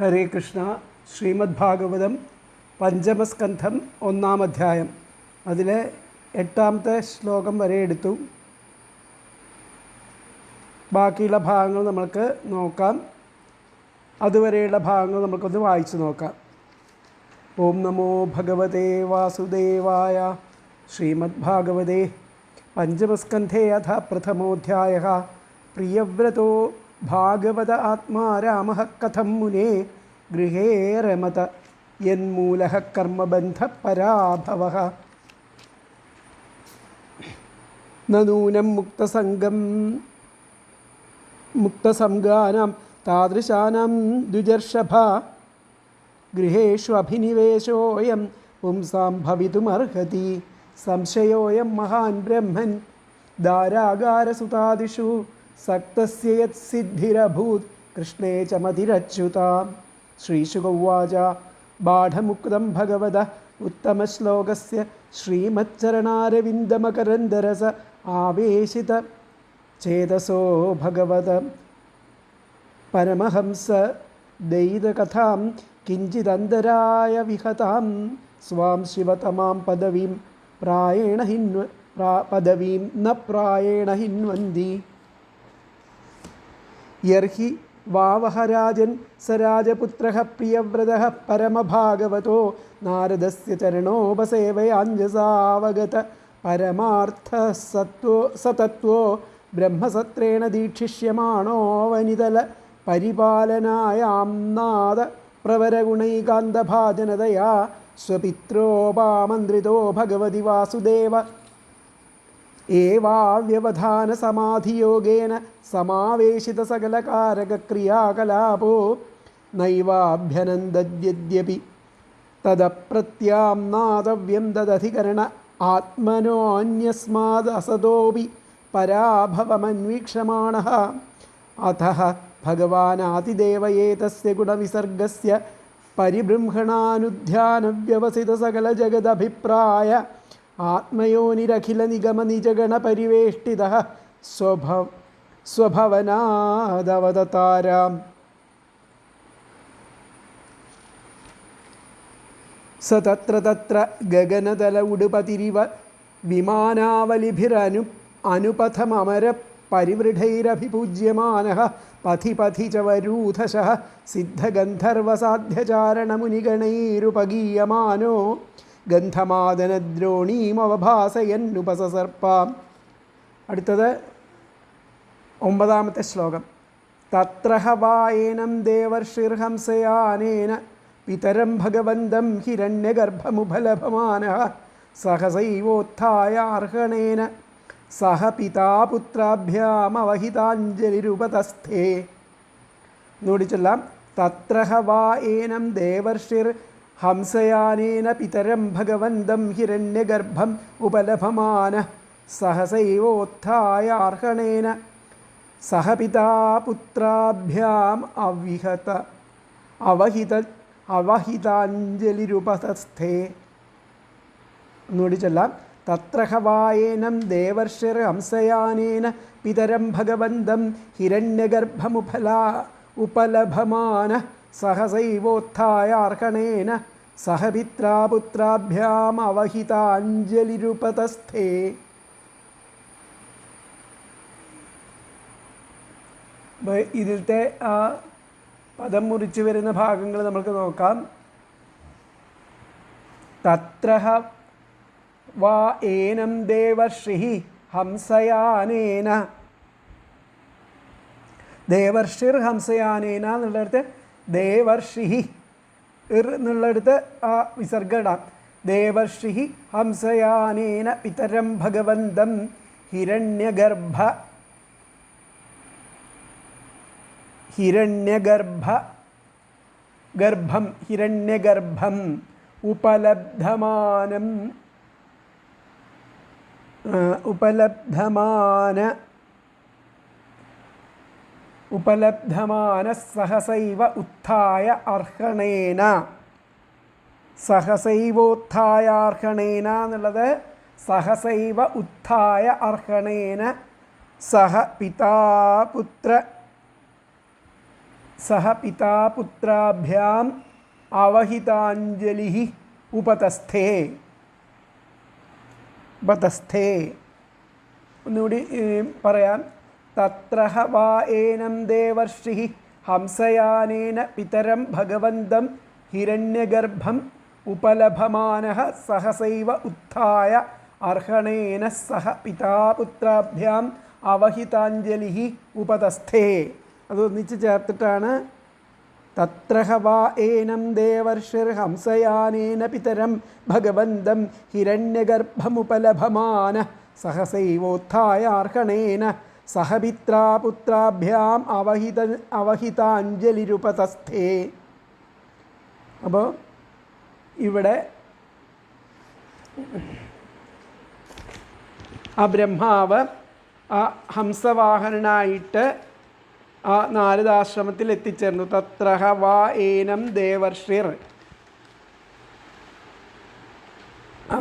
ഹരേ കൃഷ്ണ. ശ്രീമദ് ഭാഗവതം പഞ്ചമസ്കന്ധം 1-ാം അധ്യായം. അതിലെ 8-ാമത്തെ ശ്ലോകം വരെ എടുത്തു. ബാക്കിയുള്ള ഭാഗങ്ങൾ നമ്മൾക്ക് നോക്കാം. അതുവരെയുള്ള ഭാഗങ്ങൾ നമുക്കൊന്ന് വായിച്ചു നോക്കാം. ഓം നമോ ഭഗവതേ വാസുദേവായ. ശ്രീമദ് ഭാഗവതേ പഞ്ചമസ്കന്ധേ അഥ പ്രഥമോധ്യായഃ. പ്രിയവ്രതോ ഭാഗവത ആത്മാ രാമഃ കഥം മുനേ ഗൃഹേ രമത യന്മൂലഃ കർമ്മബന്ധപരാഭവഃ. നൂനം മുക്തസംഗാനാം താദൃശാനാം ദ്വിജർഷഭ. ഗൃഹേഷു അഭിനിവേശോയം പുംസാം ഭവിതുമർഹതി. സംശയോയം മഹാൻ ബ്രഹ്മൻ ദാരാഗാരസുതാദിഷു സക്തസ്യ യത്സിദ്ധിരഭൂത് കൃഷ്ണേ ച മതിരച്യുതാം. ശ്രീശുക ഉവാച. ബാഢമുക്തം ഭഗവത ഉത്തമശ്ലോകസ്യ ശ്രീമച്ചരണാരവിന്ദമകരന്ദരസ ആവേശിത ചേതസോ ഭഗവത പരമഹംസ ദൈതകഥാം കിഞ്ചിദന്തരായ വിഹതാം സ്വാം ശിവതമാം പദവീം ന പ്രായേണ ഹിന്വന്തി. യർഹി വാവഹരാജൻ സ രാജപുത്രഃ പ്രിയവ്രതഃ പരമഭാഗവതോ നാരദസ്യ ചരണോപസേവയാഞ്ജസാവഗത പരമാർത്ഥസതത്വോ ബ്രഹ്മസത്രേണ ദീക്ഷിഷ്യമാണോ വനിതല പരിപാലനായാം നാദ പ്രവരഗുണൈകാന്തഭാജനതയാ സ്വപിത്രോപാമന്ത്രിതോ ഭഗവതി വാസുദേവ ഏവാവ്യവധാന സമാധിയോഗേന സമാവേശിത സകലകാരകക്രിയാകലാപോ നൈവാഭ്യനന്ദദ്യദ്യപി തദപ്രത്യാംനാദവ്യം തദധികരണ ആത്മനോന്യസ്മാദസതോപി പരാഭവമന്വീക്ഷമാണഃ. അഥഃ ഭഗവാനാതിദേവ ഏതസ്യ ഗുണവിസർഗസ്യ പരിബൃംഹണാനുധ്യാനവ്യവസിത സകലജഗദഭിപ്രായ ആത്മയോനിരഖില നിഗമ നിജഗണപരിവേഷ്ടിതഃ സ്വഭവനാദവതതാരാം. സ തത്ര തത്ര ഗഗനതല ഉടുപതിരിവ വിമാനാവലിഭിരനുപഥമര പരിവൃഢൈരഭിപൂജ്യമാനഃ പഥി പഥി ച വരൂഥശഃ സിദ്ധഗന്ധർവസാധ്യചാരണമുനിഗണൈരുപഗീയമാനോ ഗന്ധമാദനദ്രോണീമവഭാസയന്നുപസസർപ്പാം. അടുത്തത് 9-ാമത്തെ ശ്ലോകം. തത്ര വായേനം ദേവർഷിർഹംസയാനേന പിതരം ഭഗവന്തം ഹിരണ്യഗർഭമുപലഭമാനഃ സഹസൈവോത്ഥായാർഹണേന സഹ പിതാപുത്രാഭ്യാമവഹിതാഞ്ജലിരുപതസ്ഥേ. നോടിച്ചെല്ലാം. തത്ര വായേനം ദേവർഷിർ ഹംസയാനേന പിതരം ഭഗവന്തം ഹിരണ്യഗർഭം ഉപലഭമാനഃ സഹസൈവോത്ഥായാർഹണേന സഹ പിതാപുത്രാഭ്യാം അവഹിതാഞ്ജലിരുപതസ്ഥേ. നോടിച്ചെല്ലാം. തത്ര വായേനം ദേവർഷിർ ഹംസയാനേന പിതരം ഭഗവന്തം ഹിരണ്യഗർഭമുപലഭമാനഃ സഹസൈവോത്ഥായാർഹണേന സഹ പിത്രാപുത്രാഭ്യാം അവഹിതാഞ്ജലിരുപതസ്ഥേ. ഇതിലത്തെ ആ പദം മുറിച്ച് വരുന്ന ഭാഗങ്ങൾ നമുക്ക് നോക്കാം. തത്ര വാ ഏനം ദേവർഷിഃ ഹംസയാനേന. ദേവർഷിർ ഹംസയാനേന എന്നുള്ളിടത്ത് ദേവർഷിഃ എന്നുള്ളിടത്ത് ആ വിസർഗടാം. ദേവർഷിഃ ഹംസയാനേന പിതരം ഭഗവന്തം ഹിരണ്യഗർഭം ഉപലബ്ധമാന സഹസൈവ ഉത്ഥായ അർഹണേന. സഹസൈവോത്ഥായാർഹണേന എന്നുള്ളത് സഹസൈവ ഉത്ഥായ അർഹണേന സഹ പിതാപുത്ര സഹ പിതാ പുത്രാഭ്യാം അവഹിതാഞ്ജലി ഉപതസ്ഥേ. ഉപതസ്ഥേ ഒന്നുകൂടി പറയാം. തത്ര വാ ഏനം ദേവർഷി ഹംസയാനേന പിതരം ഭഗവന്തം ഹിരണ്യഗർഭം ഉപലഭമാനഃ സഹസൈവ ഉത്ഥായ അർഹണേന സഹ പിതാപുത്രാഭ്യാം അവഹിതാഞ്ജലി ഉപതസ്ഥേ. അതൊന്നിച്ച് ചേർത്തിട്ടാണ് തത്ര വാ ഏനം ദേവർഷിർ ഹംസയാനേന പിതരം ഭഗവന്തം ഹിരണ്യഗർഭമുപലഭമാനഃ സഹസൈവോത്ഥായ അർഹണേന സഹ പിത്രാപുത്രാഭ്യാം അവഹിതാഞ്ജലിരുപതസ്ഥേ. അപ്പോൾ ഇവിടെ ആ ബ്രഹ്മാവ് ആ ഹംസവാഹനനായിട്ട് ആ നാരദാശ്രമത്തിൽ എത്തിച്ചേർന്നു. തത്ര വാ ഏനം ദേവർഷിർ.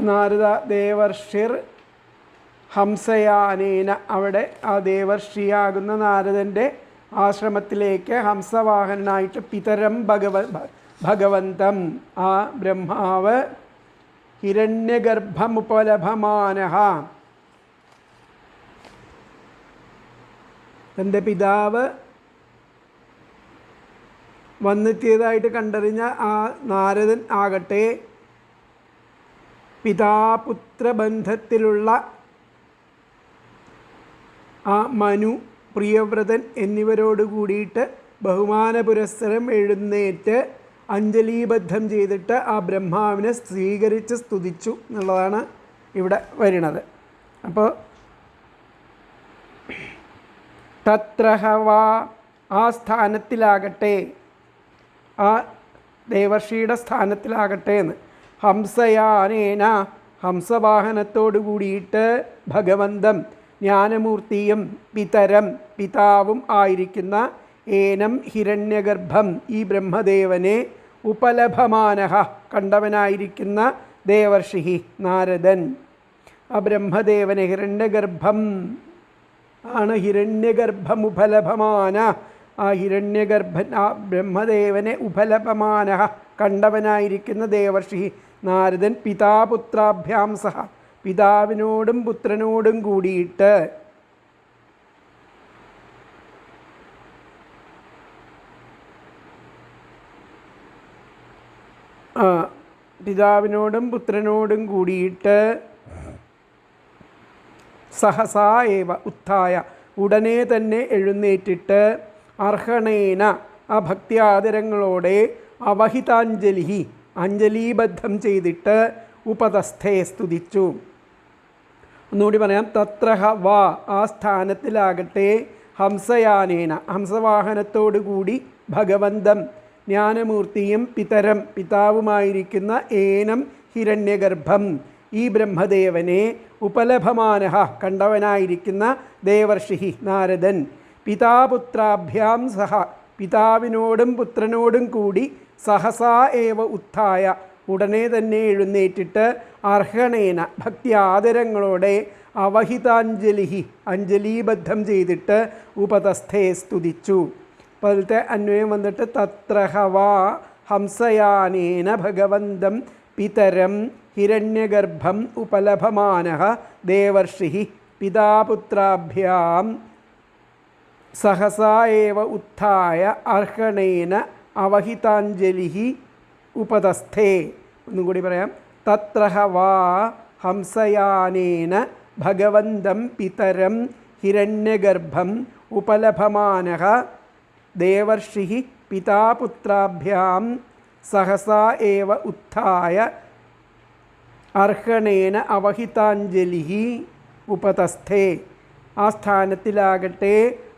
നാരദ ദേവർഷിർ ഹംസയാനേന, അവിടെ ആ ദേവർഷിയാകുന്ന നാരദൻ്റെ ആശ്രമത്തിലേക്ക് ഹംസവാഹനായിട്ട് പിതരം ഭഗവന്തം ആ ബ്രഹ്മാവ് ഹിരണ്യഗർഭമുപലഭമാനഃ, തൻ്റെ പിതാവ് വന്നെത്തിയതായിട്ട് കണ്ടറിഞ്ഞ ആ നാരദൻ ആകട്ടെ പിതാപുത്രബന്ധത്തിലുള്ള ആ മനു, പ്രിയവ്രതൻ എന്നിവരോട് കൂടിയിട്ട് ബഹുമാന പുരസ്സരം എഴുന്നേറ്റ് അഞ്ജലീബദ്ധം ചെയ്തിട്ട് ആ ബ്രഹ്മാവിനെ സ്വീകരിച്ച് സ്തുതിച്ചു എന്നുള്ളതാണ് ഇവിടെ വരുന്നത്. അപ്പോൾ തത്രഹ വാ ആ സ്ഥാനത്തിലാകട്ടെ, ആ ദേവർഷിയുടെ സ്ഥാനത്തിലാകട്ടെ എന്ന്. ഹംസയാനേന ഹംസവാഹനത്തോടു കൂടിയിട്ട് ഭഗവന്തം ജ്ഞാനമൂർത്തിയും പിതരം പിതാവും ആയിരിക്കുന്ന ഏനം ഹിരണ്യഗർഭം ഈ ബ്രഹ്മദേവനെ ഉപലഭമാനഃ കണ്ടവനായിരിക്കുന്ന ദേവർഷി നാരദൻ ആ ബ്രഹ്മദേവനെ ഹിരണ്യഗർഭം ആണ്. ഹിരണ്യഗർഭമുപലഭമാന ആ ഹിരണ്യഗർഭൻ ആ ബ്രഹ്മദേവനെ ഉപലഭമാനഃ കണ്ടവനായിരിക്കുന്ന ദേവർഷി നാരദൻ പിതാപുത്രാഭ്യാം സഹ പിതാവിനോടും പുത്രനോടും കൂടിയിട്ട് പിതാവിനോടും പുത്രനോടും കൂടിയിട്ട് സഹസാ ഏവ ഉത്ഥായ ഉടനെ തന്നെ എഴുന്നേറ്റിട്ട് അർഹണേന ആ ഭക്തിയാദരങ്ങളോടെ അവഹിതാഞ്ജലി അഞ്ജലീബദ്ധം ചെയ്തിട്ട് ഉപതസ്ഥേ സ്തുതിച്ചു. ഒന്നുകൂടി പറയാം. തത്രഹ വാ ആ സ്ഥാനത്തിലാകട്ടെ ഹംസയാനേന ഹംസവാഹനത്തോടു കൂടി ഭഗവന്തം ജ്ഞാനമൂർത്തിയും പിതരം പിതാവുമായിരിക്കുന്ന ഏനം ഹിരണ്യഗർഭം ഈ ബ്രഹ്മദേവനെ ഉപലഭമാനഃ കണ്ടവനായിരിക്കുന്ന ദേവർഷി നാരദൻ പിതാപുത്രാഭ്യാം സഹ പിതാവിനോടും പുത്രനോടും കൂടി സഹസാ ഏവ ഉത്ഥായ ഉടനെ തന്നെ എഴുന്നേറ്റിട്ട് അർഹണേന ഭക്തി ആദരങ്ങളോടെ അവഹിതാഞ്ജലി അഞ്ജലീബദ്ധം ചെയ്തിട്ട് ഉപതസ്ഥേ സ്തുതിച്ചു. അപ്പോൾ അതിലത്തെ അന്വയം വന്നിട്ട് തത്രഹ വാ ഹംസയാനേന ഭഗവന്തം പിതരം ഹിരണ്യഗർഭം ഉപലഭമാനഃ ദേവർഷി പിതാപുത്രാഭ്യാം സഹസാ ഏവ ഉത്ഥായ അർഹണേന അവഹിതാഞ്ജലി ഉപതസ്ഥേ. ഒന്നും കൂടി പറയാം. തത്രഹ വാ ഹംസയാനേന ഭഗവന്തം പിതരം ഹിരണ്യഗർഭം ഉപലഭമാനഃ ദേവർഷി പിതാപുത്രാഭ്യാം സഹസാ ഏവ ഉത്ഥായ അർഹണേന അവഹിതാഞ്ജലി ഉപതസ്ഥേ. ആ സ്ഥാനത്തിലാകട്ടെ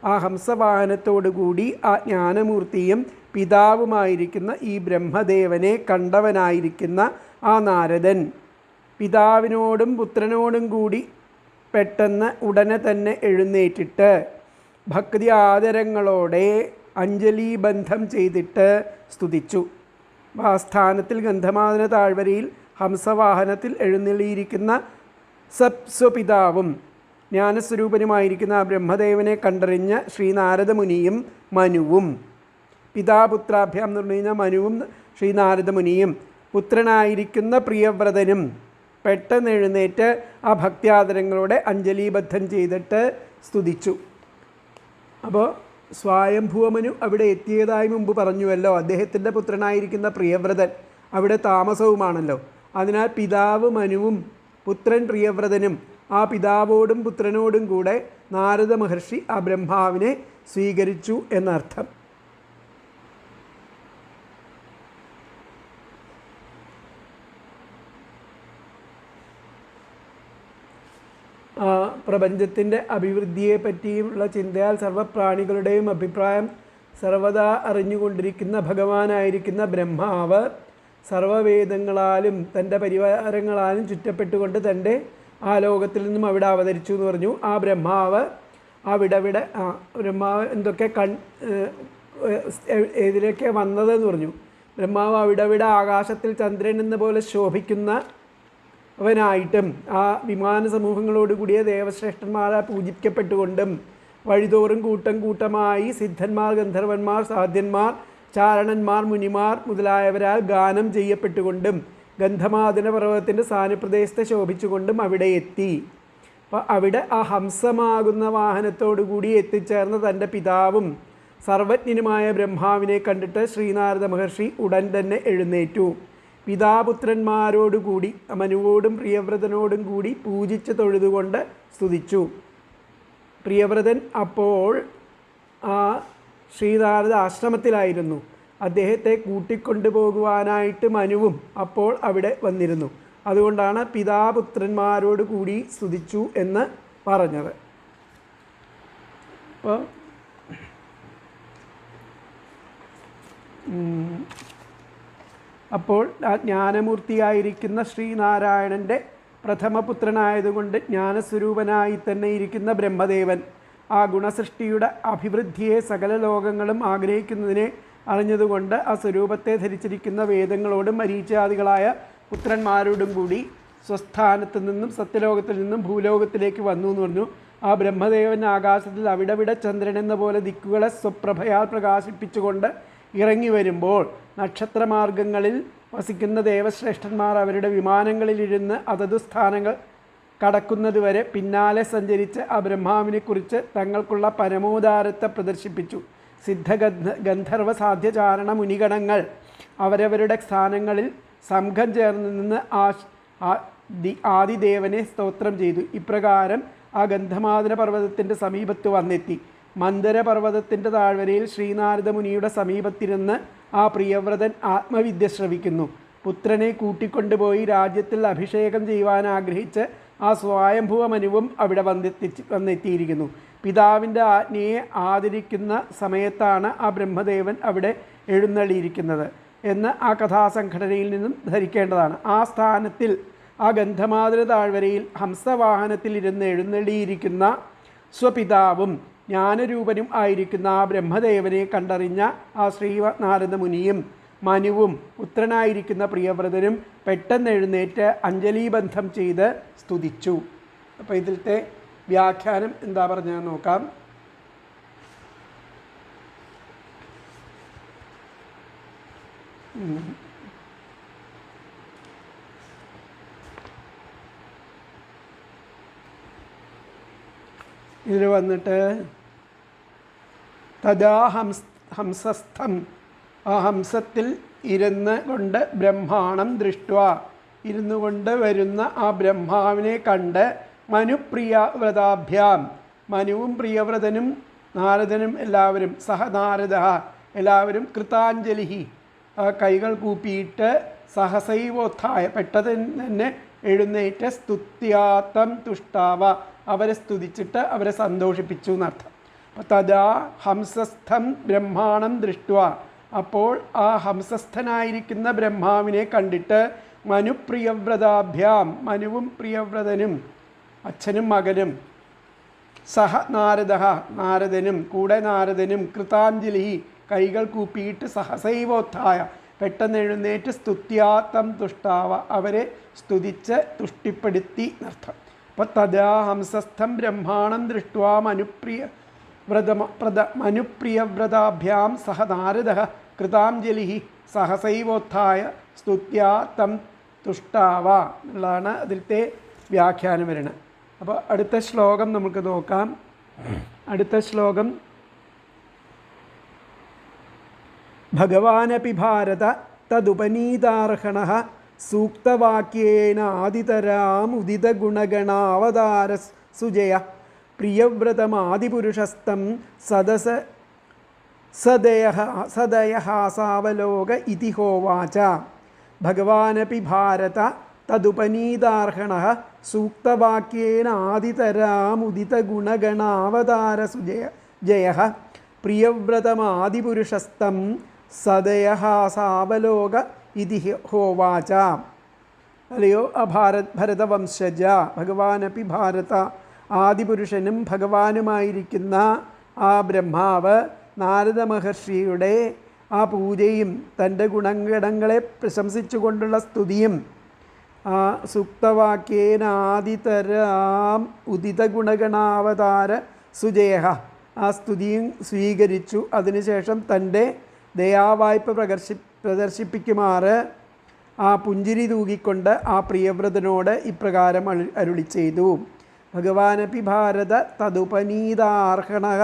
ആ ഹംസവാഹനത്തോടുകൂടി ആ ജ്ഞാനമൂർത്തിയും പിതാവുമായിരിക്കുന്ന ഈ ബ്രഹ്മദേവനെ കണ്ടവനായിരിക്കുന്ന ആ നാരദൻ പിതാവിനോടും പുത്രനോടും കൂടി പെട്ടെന്ന് ഉടനെ തന്നെ എഴുന്നേറ്റിട്ട് ഭക്തി ആദരങ്ങളോടെ അഞ്ജലീബന്ധം ചെയ്തിട്ട് സ്തുതിച്ചു. ആ സ്ഥാനത്തിൽ ഗന്ധമാദന താഴ്വരയിൽ ഹംസവാഹനത്തിൽ എഴുന്നള്ളിയിരിക്കുന്ന സ്വപിതാവും ജ്ഞാനസ്വരൂപനുമായിരിക്കുന്ന ആ ബ്രഹ്മദേവനെ കണ്ടറിഞ്ഞ ശ്രീനാരദമുനിയും മനുവും പിതാപുത്രാഭ്യാം എന്ന് പറഞ്ഞു കഴിഞ്ഞാൽ മനുവും ശ്രീനാരദ മുനിയും പുത്രനായിരിക്കുന്ന പ്രിയവ്രതനും പെട്ടെന്ന് എഴുന്നേറ്റ് ആ ഭക്ത്യാദരങ്ങളോടെ അഞ്ജലീബദ്ധം ചെയ്തിട്ട് സ്തുതിച്ചു. അപ്പോൾ സ്വയംഭൂവമനു അവിടെ എത്തിയതായി മുമ്പ് പറഞ്ഞുവല്ലോ. അദ്ദേഹത്തിൻ്റെ പുത്രനായിരിക്കുന്ന പ്രിയവ്രതൻ അവിടെ താമസവുമാണല്ലോ. അതിനാൽ പിതാവ് മനുവും പുത്രൻ പ്രിയവ്രതനും ആ പിതാവോടും പുത്രനോടും കൂടെ നാരദ മഹർഷി ആ ബ്രഹ്മാവിനെ സ്വീകരിച്ചു എന്നർത്ഥം. പ്രപഞ്ചത്തിൻ്റെ അഭിവൃദ്ധിയെ പറ്റിയുള്ള ചിന്തയാൽ സർവപ്രാണികളുടെയും അഭിപ്രായം സർവദാ അറിഞ്ഞുകൊണ്ടിരിക്കുന്ന ഭഗവാനായിരിക്കുന്ന ബ്രഹ്മാവ് സർവവേദങ്ങളാലും തൻ്റെ പരിവാരങ്ങളാലും ചുറ്റപ്പെട്ടുകൊണ്ട് തൻ്റെ ആ ലോകത്തിൽ നിന്നും അവിടെ അവതരിച്ചു എന്ന് പറഞ്ഞു. ആ ബ്രഹ്മാവ് ബ്രഹ്മാവ് എന്തൊക്കെ ഏതിലേക്ക് വന്നതെന്ന് പറഞ്ഞു. ബ്രഹ്മാവ് അവിടവിടെ ആകാശത്തിൽ ചന്ദ്രൻ എന്ന പോലെ ശോഭിക്കുന്ന അവനായിട്ടും ആ വിമാന സമൂഹങ്ങളോടുകൂടിയ ദേവശ്രേഷ്ഠന്മാരെ പൂജിക്കപ്പെട്ടുകൊണ്ടും വഴിതോറും കൂട്ടം കൂട്ടമായി സിദ്ധന്മാർ, ഗന്ധർവന്മാർ, സാധ്യന്മാർ, ചാരണന്മാർ, മുനിമാർ മുതലായവരാൽ ഗാനം ചെയ്യപ്പെട്ടുകൊണ്ടും ഗന്ധമാദന പർവ്വതത്തിൻ്റെ സാനുപ്രദേശത്തെ ശോഭിച്ചുകൊണ്ടും അവിടെ എത്തി. അപ്പോൾ അവിടെ ആ ഹംസമാകുന്ന വാഹനത്തോടുകൂടി എത്തിച്ചേർന്ന തൻ്റെ പിതാവും സർവജ്ഞനുമായ ബ്രഹ്മാവിനെ കണ്ടിട്ട് ശ്രീനാരദ മഹർഷി ഉടൻ തന്നെ എഴുന്നേറ്റു. പിതാപുത്രന്മാരോടുകൂടി മനുവോടും പ്രിയവ്രതനോടും കൂടി പൂജിച്ച് തൊഴുതുകൊണ്ട് സ്തുതിച്ചു. പ്രിയവ്രതൻ അപ്പോൾ ആ ശ്രീനാരദ ആശ്രമത്തിലായിരുന്നു. അദ്ദേഹത്തെ കൂട്ടിക്കൊണ്ടുപോകുവാനായിട്ട് മനുവും അപ്പോൾ അവിടെ വന്നിരുന്നു. അതുകൊണ്ടാണ് പിതാപുത്രന്മാരോട് കൂടി സ്തുതിച്ചു എന്ന് പറഞ്ഞത്. അപ്പോൾ ആ ജ്ഞാനമൂർത്തിയായിരിക്കുന്ന ശ്രീനാരായണൻ്റെ പ്രഥമപുത്രനായതുകൊണ്ട് ജ്ഞാനസ്വരൂപനായി തന്നെ ഇരിക്കുന്ന ബ്രഹ്മദേവൻ ആ ഗുണസൃഷ്ടിയുടെ അഭിവൃദ്ധിയെ സകല ലോകങ്ങളും ആഗ്രഹിക്കുന്നതിനെ അറിഞ്ഞതുകൊണ്ട് ആ സ്വരൂപത്തെ ധരിച്ചിരിക്കുന്ന വേദങ്ങളോടും മരീചാദികളായ പുത്രന്മാരോടും കൂടി സ്വസ്ഥാനത്ത് നിന്നും സത്യലോകത്തിൽ നിന്നും ഭൂലോകത്തിലേക്ക് വന്നു എന്ന് പറഞ്ഞു. ആ ബ്രഹ്മദേവൻ ആകാശത്തിൽ അവിടവിടെ ചന്ദ്രൻ എന്ന പോലെ ദിക്കുകളെ സ്വപ്രഭയാൽ പ്രകാശിപ്പിച്ചുകൊണ്ട് ഇറങ്ങി വരുമ്പോൾ നക്ഷത്രമാർഗങ്ങളിൽ വസിക്കുന്ന ദേവശ്രേഷ്ഠന്മാർ അവരുടെ വിമാനങ്ങളിലിരുന്ന് അതതു സ്ഥാനങ്ങൾ കടക്കുന്നതുവരെ പിന്നാലെ സഞ്ചരിച്ച് ആ ബ്രഹ്മാവിനെക്കുറിച്ച് തങ്ങൾക്കുള്ള പരമോദാരത്തെ പ്രദർശിപ്പിച്ചു. ഗന്ധർവ സാധ്യചാരണ മുനിഗണങ്ങൾ അവരവരുടെ സ്ഥാനങ്ങളിൽ സംഘം ചേർന്ന് നിന്ന് ആദിദേവനെ സ്തോത്രം ചെയ്തു. ഇപ്രകാരം ആ ഗന്ധമാദന പർവ്വതത്തിൻ്റെ സമീപത്ത് വന്നെത്തി. മന്ദരപർവ്വതത്തിൻ്റെ താഴ്വരയിൽ ശ്രീനാരദ മുനിയുടെ സമീപത്തിരുന്ന് ആ പ്രിയവ്രതൻ ആത്മവിദ്യ ശ്രവിക്കുന്നു. പുത്രനെ കൂട്ടിക്കൊണ്ടുപോയി രാജ്യത്തിൽ അഭിഷേകം ചെയ്യുവാൻ ആഗ്രഹിച്ച് ആ സ്വയംഭുവ മനുവും അവിടെ വന്നെത്തിയിരിക്കുന്നു. പിതാവിൻ്റെ ആജ്ഞയെ ആദരിക്കുന്ന സമയത്താണ് ആ ബ്രഹ്മദേവൻ അവിടെ എഴുന്നള്ളിയിരിക്കുന്നത് എന്ന് ആ കഥാസംഘടനയിൽ നിന്നും ധരിക്കേണ്ടതാണ്. ആ സ്ഥാനത്തിൽ ആ ഗന്ധമാദന താഴ്വരയിൽ ഹംസവാഹനത്തിലിരുന്ന് എഴുന്നള്ളിയിരിക്കുന്ന സ്വപിതാവും ജ്ഞാനരൂപനും ആയിരിക്കുന്ന ആ ബ്രഹ്മദേവനെ കണ്ടറിഞ്ഞ ആ ശ്രീനാരദ മുനിയും മനുവും പുത്രനായിരിക്കുന്ന പ്രിയവ്രതനും പെട്ടെന്ന് എഴുന്നേറ്റ് അഞ്ജലീബന്ധം ചെയ്ത് സ്തുതിച്ചു. അപ്പോൾ ഇതിലത്തെ വ്യാഖ്യാനം എന്താ പറഞ്ഞാൽ നോക്കാം. ഇതിൽ വന്നിട്ട് തഥാ ഹംസസ്ഥം ആ ഹംസത്തിൽ ഇരുന്ന് കൊണ്ട് ബ്രഹ്മാണം ദൃഷ്ട്വ ഇരുന്നു കൊണ്ട് വരുന്ന ആ ബ്രഹ്മാവിനെ കണ്ട് മനുപ്രിയവ്രതാഭ്യാം മനുവും പ്രിയവ്രതനും നാരദനും എല്ലാവരും സഹനാരദ എല്ലാവരും കൃതാഞ്ജലി കൈകൾ കൂപ്പിയിട്ട് സഹസൈവോത്ഥായ പെട്ടെന്ന് എഴുന്നേറ്റ് സ്തുത്യാത്തം തുഷ്ടാവ അവരെ സ്തുതിച്ചിട്ട് അവരെ സന്തോഷിപ്പിച്ചു എന്നർത്ഥം. തഥാ ഹംസസ്ഥം ബ്രഹ്മാണം ദൃഷ്ട്വ അപ്പോൾ ആ ഹംസസ്ഥനായിരിക്കുന്ന ബ്രഹ്മാവിനെ കണ്ടിട്ട് മനുപ്രിയവ്രതാഭ്യാം മനുവും പ്രിയവ്രതനും അച്ഛനും മകനും സഹ നാരദ നാരദനും കൂടെ നാരദനും കൃതാഞ്ജലി കൈകൾ കൂപ്പിയിട്ട് സഹസൈവോത്ഥായ പെട്ടെന്ന് എഴുന്നേറ്റ് സ്തുത്യാത്തം തുഷ്ടാവ അവരെ സ്തുതിച്ച് തുഷ്ടിപ്പെടുത്തി എന്നർത്ഥം. അപ്പോൾ തഥാ ഹംസസ്ഥം ബ്രഹ്മാണം ദൃഷ്ട്വാ മനുപ്രിയവ്രതാഭ്യാം സഹ നാരദഃ കൃതാഞ്ജലിഃ സഹസൈവോത്ഥായ സ്തുത്യാ തം തുഷ്ടാവ എന്നുള്ളതാണ് അതിലത്തെ വ്യാഖ്യാനം വരുന്നത്. അപ്പോൾ അടുത്ത ശ്ലോകം നമുക്ക് നോക്കാം. അടുത്ത ശ്ലോകം ഭഗവാനപി ഭാരത തദുപനീതാർഹണഃ സൂക്തവാക്യേന ആദിതരാമുദിതഗുണഗണാവതാര സുജയ പ്രിയവ്രതമാദിപുരുഷസ്തം സദയഹാസാവലോക ഇതി ഹോവാച. ഭഗവാനപി ഭാരത തദുപനീതാർഹണഃ സൂക്തവാക്യേന ആദിതരാമുദിതഗുണഗണാവതാര സുജയ പ്രിയവ്രതമാദിപുരുഷസ്തം സദയഹാസാവലോക ഇതി ഹോവാച. അല്ലയോ ഭരതവംശജ, ഭഗവാനപി ഭാരത, ആദിപുരുഷനും ഭഗവാനുമായിരിക്കുന്ന ആ ബ്രഹ്മാവ് നാരദ മഹർഷിയുടെ ആ പൂജയും തൻ്റെ ഗുണഗണങ്ങളെ പ്രശംസിച്ചുകൊണ്ടുള്ള സ്തുതിയും ആ സൂക്തവാക്യേന ആദിതരാം ഉദിത ഗുണഗണാവതാര സുജയ ആ സ്തുതിയും സ്വീകരിച്ചു. അതിനുശേഷം തൻ്റെ ദയാവായ്പ പ്രദർശിപ്പിക്കുമാറ് ആ പുഞ്ചിരി തൂകിക്കൊണ്ട് ആ പ്രിയവ്രതനോട് ഇപ്രകാരം അരുളി ചെയ്തു. ഭഗവാനപി ഭാരത തദുപനീതാർഹണഃ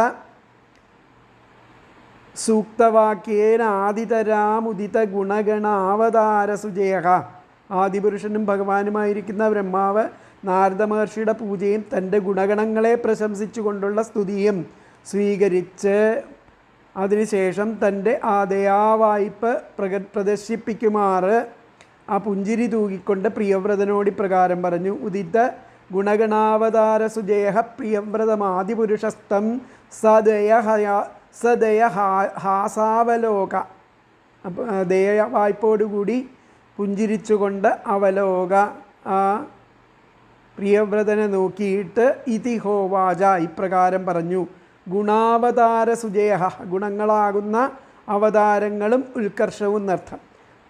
സൂക്തവാക്യേന ആദിതരാമുദിത ഗുണഗണാവതാര സുജയ. ആദിപുരുഷനും ഭഗവാനുമായിരിക്കുന്ന ബ്രഹ്മാവ് നാരദ മഹർഷിയുടെ പൂജയും തൻ്റെ ഗുണഗണങ്ങളെ പ്രശംസിച്ചുകൊണ്ടുള്ള സ്തുതിയും സ്വീകരിച്ച് അതിനുശേഷം തൻ്റെ ആ ദയാവായ്പ പ്രദർശിപ്പിക്കുമാറ് ആ പുഞ്ചിരി തൂകിക്കൊണ്ട് പ്രിയവ്രതനോട് ഇപ്രകാരം പറഞ്ഞു. ഉദിത ഗുണഗണാവതാര സുജയ പ്രിയവ്രതമാദിപുരുഷസ്തം സദയഹാസാവലോക. അപ്പോൾ ദയവായ്പോടുകൂടി പുഞ്ചിരിച്ചുകൊണ്ട് അവലോക ആ പ്രിയവ്രതനെ നോക്കിയിട്ട് ഇതി ഹോവാച ഇപ്രകാരം പറഞ്ഞു. ഗുണാവതാര സുജയ, ഗുണങ്ങളാകുന്ന അവതാരങ്ങളും ഉത്കർഷവും എന്നർത്ഥം.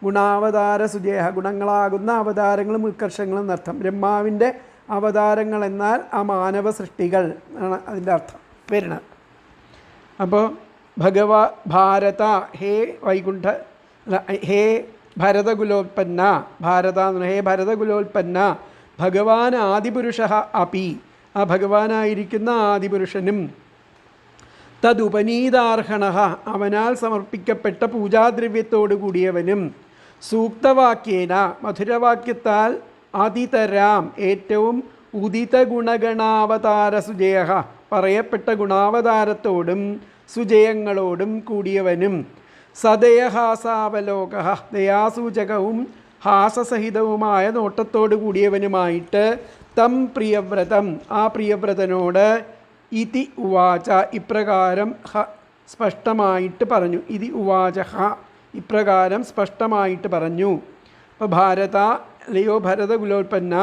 ഗുണാവതാര സുജയ, ഗുണങ്ങളാകുന്ന അവതാരങ്ങളും ഉത്കർഷങ്ങളും എന്നർത്ഥം. ബ്രഹ്മാവിൻ്റെ അവതാരങ്ങൾ എന്നാൽ ആ മാനവ സൃഷ്ടികൾ ആണ് അതിൻ്റെ അർത്ഥം വരുന്നത്. അപ്പോൾ ഭാരത, ഹേ വൈകുണ്ഠ, ഹേ ഭരതകുലോൽപ്പന്ന, ഭാരത ഹേ ഭരതകുലോൽപ്പന്ന, ഭഗവാൻ ആദിപുരുഷ അപി, ആ ഭഗവാനായിരിക്കുന്ന ആദിപുരുഷനും തദുപനീതാർഹണഃ അവനാൽ സമർപ്പിക്കപ്പെട്ട പൂജാദ്രവ്യത്തോടു കൂടിയവനും സൂക്തവാക്യേന മധുരവാക്യത്താൽ അതിതരാം ഏറ്റവും ഉദിത ഗുണഗണാവതാര സുജയ പറയപ്പെട്ട ഗുണാവതാരത്തോടും സുജയങ്ങളോടും കൂടിയവനും സദയഹാസാവലോക ദയാസൂചകവും ഹാസസഹിതവുമായ നോട്ടത്തോടു കൂടിയവനുമായിട്ട് തം പ്രിയവ്രതം ആ പ്രിയവ്രതനോട് ഇതി ഉവാച ഇപ്രകാരം സ്പഷ്ടമായിട്ട് പറഞ്ഞു. ഇതി ഉവാച ഇപ്രകാരം സ്പഷ്ടമായിട്ട് പറഞ്ഞു. അപ്പോൾ ഭാരത, അല്ലയോ ഭരതകുലോൽപ്പന്ന,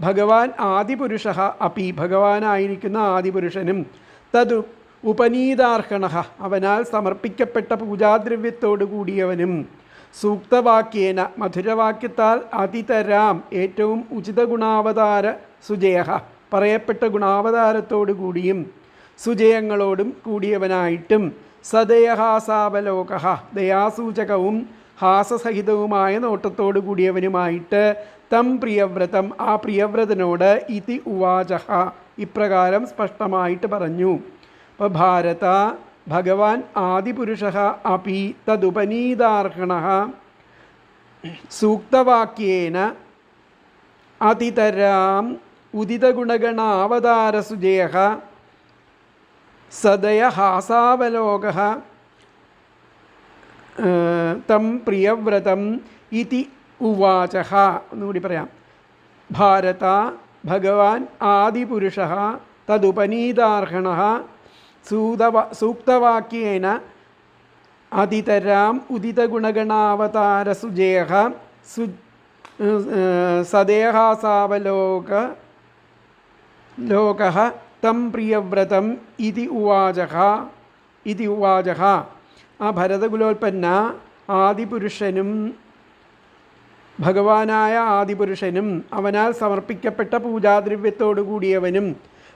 ഭഗവാൻ ആദിപുരുഷ അപി ഭഗവാനായിരിക്കുന്ന ആദിപുരുഷനും തദു ഉപനീതാർഹണഃ അവനാൽ സമർപ്പിക്കപ്പെട്ട പൂജാദ്രവ്യത്തോടു കൂടിയവനും സൂക്തവാക്യേന മധുരവാക്യത്താൽ അതിതരാം ഏറ്റവും ഉചിത ഗുണാവതാര സുജയ പറയപ്പെട്ട ഗുണാവതാരത്തോടു കൂടിയും സുജയങ്ങളോടും കൂടിയവനായിട്ടും സദയഹാസാവലോക ദയാസൂചകവും ഹാസസഹിതവുമായ നോട്ടത്തോടു കൂടിയവനുമായിട്ട് തം പ്രിയവ്രതം ആ പ്രിയവ്രതനോട് ഇതി ഉവാച ഇപ്രകാരം സ്പഷ്ടമായിട്ട് പറഞ്ഞു. അപ്പോൾ ഭാരത, ഭഗവാൻ ആദിപുരുഷ അപി തദുപനീതാർഹണഃ സൂക്തവാക്യേന അതിതരാം ഉദിതഗുണഗണാവതാര സുജയ സദയഹാസാവലോക തം പ്രിയവ്രതം ഇതി ഉവാച. ഒന്നുകൂടി പറയാം. ഭാരത, ഭഗവാൻ ആദിപുരുഷ തദുപനീതാർഹണഃ സൂക്തവാക്യേന അതിതരാം ഉദിതഗുണഗണാവതാര സുജയ സദേഹാസാവലോക തം പ്രിയവ്രതം ഇതി ഉവാച. ആ ഭരതകുലോൽപ്പന്ന ആദിപുരുഷനും ഭഗവാനായ ആദിപുരുഷനും അവനാൽ സമർപ്പിക്കപ്പെട്ട പൂജാദ്രവ്യത്തോടു കൂടിയവനും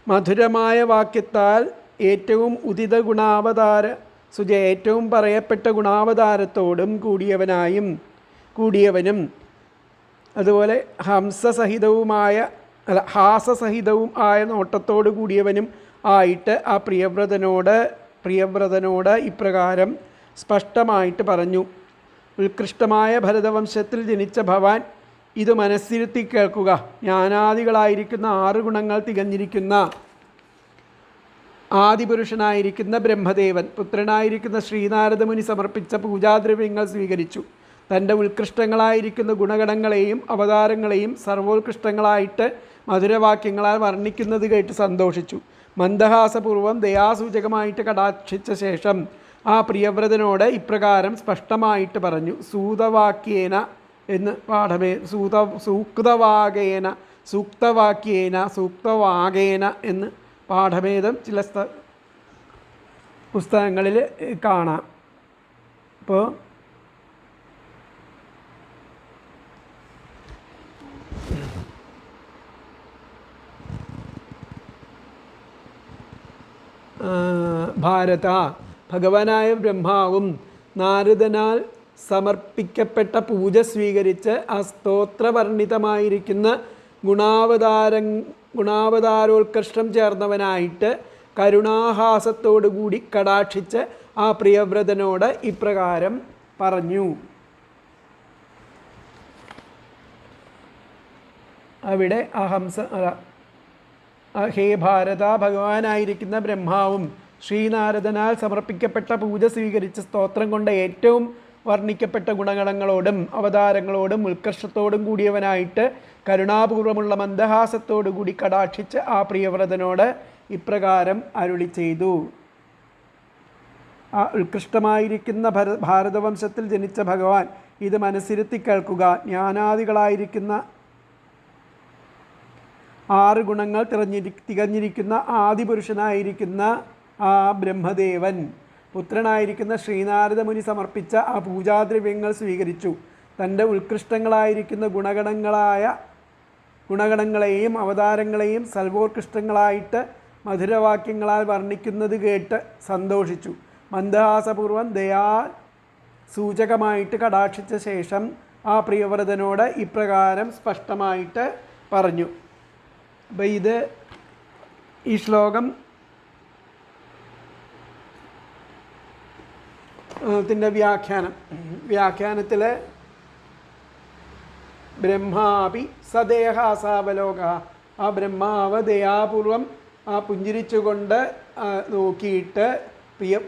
മധുരമായ വാക്യത്താൽ ഏറ്റവും ഉദിത ഗുണാവതാര സുജ ഏറ്റവും പറയപ്പെട്ട ഗുണാവതാരത്തോടും കൂടിയവനും അതുപോലെ ഹാസസഹിതവും ആയ നോട്ടത്തോടു കൂടിയവനും ആയിട്ട് ആ പ്രിയവ്രതനോട് ഇപ്രകാരം സ്പഷ്ടമായിട്ട് പറഞ്ഞു. ഉത്കൃഷ്ടമായ ഭരതവംശത്തിൽ ജനിച്ച ഭവാൻ ഇത് മനസ്സിരുത്തി കേൾക്കുക. ജ്ഞാനാദികളായിരിക്കുന്ന 6 ഗുണങ്ങൾ തികഞ്ഞിരിക്കുന്ന ആദിപുരുഷനായിരിക്കുന്ന ബ്രഹ്മദേവൻ പുത്രനായിരിക്കുന്ന ശ്രീനാരദമുനി സമർപ്പിച്ച പൂജാദ്രവ്യങ്ങൾ സ്വീകരിച്ചു. തൻ്റെ ഉത്കൃഷ്ടങ്ങളായിരിക്കുന്ന ഗുണഗണങ്ങളെയും അവതാരങ്ങളെയും സർവോത്കൃഷ്ടങ്ങളായിട്ട് മധുരവാക്യങ്ങളാൽ വർണ്ണിക്കുന്നത് കേട്ട് സന്തോഷിച്ചു. മന്ദഹാസപൂർവം ദയാസൂചകമായിട്ട് കടാക്ഷിച്ച ശേഷം ആ പ്രിയവ്രതനോട് ഇപ്രകാരം സ്പഷ്ടമായിട്ട് പറഞ്ഞു. സൂക്തവാക്യേന എന്ന് പാഠഭേദം ചില പുസ്തകങ്ങളിൽ കാണാം. അപ്പോൾ ഭാരത, ഭഗവാനായ ബ്രഹ്മാവും നാരദനാൽ സമർപ്പിക്കപ്പെട്ട പൂജ സ്വീകരിച്ച് ആ സ്തോത്രവർണ്ണിതമായിരിക്കുന്ന ഗുണാവതാരോത്കൃഷ്ടം ചേർന്നവനായിട്ട് കരുണാഹാസത്തോടുകൂടി കടാക്ഷിച്ച് ആ പ്രിയവ്രതനോട് ഇപ്രകാരം പറഞ്ഞു. അവിടെ ഹേ ഭാരത, ഭഗവാനായിരിക്കുന്ന ബ്രഹ്മാവും ശ്രീനാരദനാൽ സമർപ്പിക്കപ്പെട്ട പൂജ സ്വീകരിച്ച സ്തോത്രം കൊണ്ട് ഏറ്റവും വർണ്ണിക്കപ്പെട്ട ഗുണഗണങ്ങളോടും അവതാരങ്ങളോടും ഉത്കർഷത്തോടും കൂടിയവനായിട്ട് കരുണാപൂർവമുള്ള മന്ദഹാസത്തോടുകൂടി കടാക്ഷിച്ച് ആ പ്രിയവ്രതനോട് ഇപ്രകാരം അരുളി ചെയ്തു. ആ ഉത്കൃഷ്ടമായിരിക്കുന്ന ഭാരതവംശത്തിൽ ജനിച്ച ഭഗവാൻ ഇത് മനസ്സിരുത്തി കേൾക്കുക. ജ്ഞാനാദികളായിരിക്കുന്ന 6 ഗുണങ്ങൾ തികഞ്ഞിരിക്കുന്ന ആദിപുരുഷനായിരിക്കുന്ന ആ ബ്രഹ്മദേവൻ പുത്രനായിരിക്കുന്ന ശ്രീനാരദമുനി സമർപ്പിച്ച ആ പൂജാദ്രവ്യങ്ങൾ സ്വീകരിച്ചു. തൻ്റെ ഉത്കൃഷ്ടങ്ങളായിരിക്കുന്ന ഗുണഗണങ്ങളെയും അവതാരങ്ങളെയും സർവോത്കൃഷ്ടങ്ങളായിട്ട് മധുരവാക്യങ്ങളാൽ വർണ്ണിക്കുന്നത് കേട്ട് സന്തോഷിച്ചു. മന്ദഹാസപൂർവം ദയാസൂചകമായിട്ട് കടാക്ഷിച്ച ശേഷം ആ പ്രിയവ്രതനോട് ഇപ്രകാരം സ്പഷ്ടമായിട്ട് പറഞ്ഞു. അപ്പോൾ ഈ ശ്ലോകം ത്തിൻ്റെ വ്യാഖ്യാനത്തിൽ ബ്രഹ്മാപി സദേഹാസാവലോക, ആ ബ്രഹ്മാവ് ദയാപൂർവം ആ പുഞ്ചിരിച്ചുകൊണ്ട് നോക്കിയിട്ട്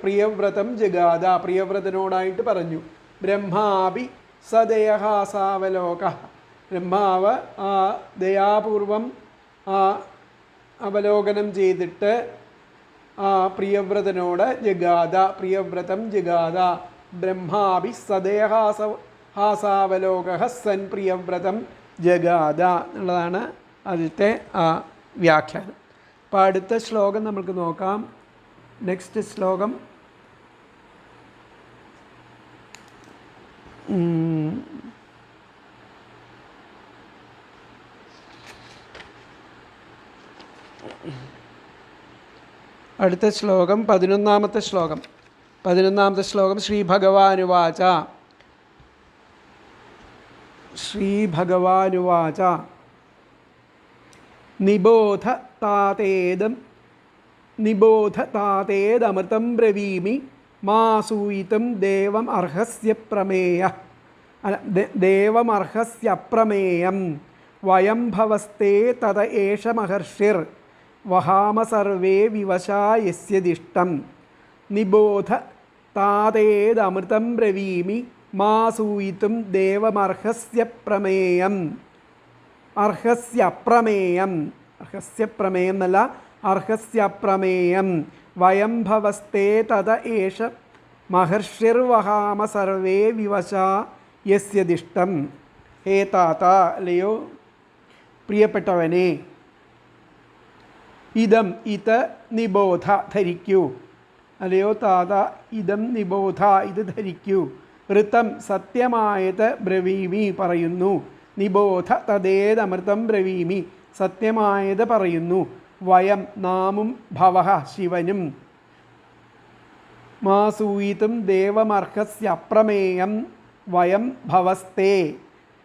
പ്രിയവ്രതം ജഗാദ, പ്രിയവ്രതനോടായിട്ട് പറഞ്ഞു. ബ്രഹ്മാപി സദേഹാസാവലോക, ബ്രഹ്മാവ് ആ ദയാപൂർവം അവലോകനം ചെയ്തിട്ട് ആ പ്രിയവ്രതനോട് ജഗാദ, പ്രിയവ്രതം ജഗാദ. ബ്രഹ്മാഭി സദേഹാസാവലോക സൻ പ്രിയവ്രതം ജഗാദ എന്നുള്ളതാണ് ആദ്യത്തെ ആ വ്യാഖ്യാനം. അപ്പോൾ അടുത്ത ശ്ലോകം നമുക്ക് നോക്കാം. നെക്സ്റ്റ് ശ്ലോകം അടുത്ത ശ്ലോകം 11ാമത്തെ ശ്ലോകം. ശ്രീഭഗവാനുവാച നിബോധ താതേദമൃതം ബ്രവീമി മാസൂയിതും ദേവമർഹസ്യപ്രമേയം വയം ഭവസ്തേ തത ഏഷ മഹർഷിർ വഹാമ സർവേ വിവശാ യസ്യദിഷ്ടം. നിബോധ താതേദമൃതം ബ്രവീമി മാസൂയിതും ദേവമർഹസ്യപ്രമേയം. അർഹസ്യപ്രമേയം എന്നല്ല, അർഹസ്യപ്രമേയം. വയം ഭവസ്തേ തത ഏഷ മഹർഷിർവഹാമ സർവേ വിവശാ യസ്യദിഷ്ടം. ഹേ താത, അല്ലയോ പ്രിയപ്പെട്ടവനെ, ഇതം ഇത് നിബോധ ധരിക്കൂ. അല്ലയോ താത, ഇതം നിബോധ ഇത് ധരിക്കൂ. ഋതം സത്യമായത് ബ്രവീമി പറയുന്നു. നിബോധ തദേതമൃതം ബ്രവീമി സത്യമായത് പറയുന്നു. വയം നാമും ഭവഃ ശിവനും മാസൂയിതും ദേവമർഹസ്യപ്രമേയം വയം ഭവസ്തേ.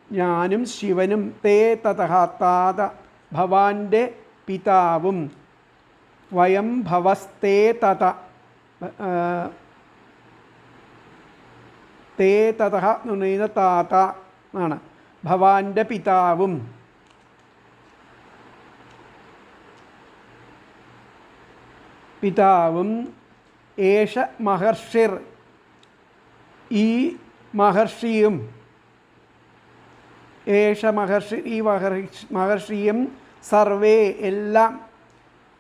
ഞാനും ശിവനും തേ തതഃ താത ഭവാന്റെ പിതാവും വയം ഭവസ്തേ തത തേ തതഃ എന്ന് പറയുന്ന താത ആണ്. ഭവാന്റെ പിതാവും ഏഷ മഹർഷിർ, ഈ മഹർഷിയും ഏഷ മഹർഷി, ഈ മഹർഷിയും സർവേ എല്ലാം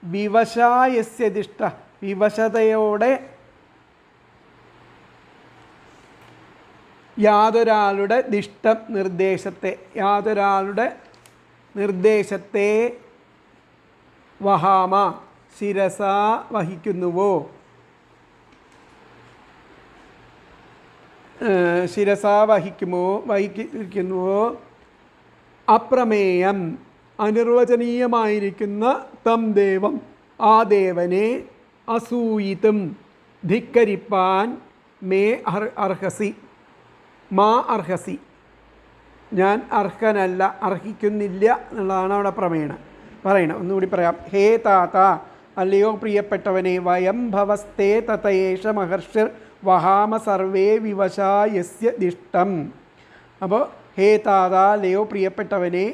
വിവശായസ്യദിഷ്ട, വിവശതയോടെ യാതൊരാളുടെ ദിഷ്ടം നിർദ്ദേശത്തെ, യാതൊരാളുടെ നിർദ്ദേശത്തെ വഹാമ ശിരസ വഹിക്കുന്നുവോ, ശിരസ വഹിക്കുന്നുവോ അപ്രമേയം അനിർവചനീയമായിരിക്കുന്ന തം ദേവം ആ ദേവനെ അസൂയിതും ധിക്കരിപ്പാൻ മേ അർഹസി മാ അർഹസി ഞാൻ അർഹനല്ല, അർഹിക്കുന്നില്ല എന്നുള്ളതാണ് അവിടെ പറയണം. ഒന്നുകൂടി പറയാം. ഹേ താത, അല്ലയോ പ്രിയപ്പെട്ടവനെ, വയം ഭവസ്തേ തതയേഷ മഹർഷിർ വഹാമ സർവേ വിവശായസ്യ ദിഷ്ടം. അപ്പോൾ ഹേ താത, അല്ലയോ പ്രിയപ്പെട്ടവനെ,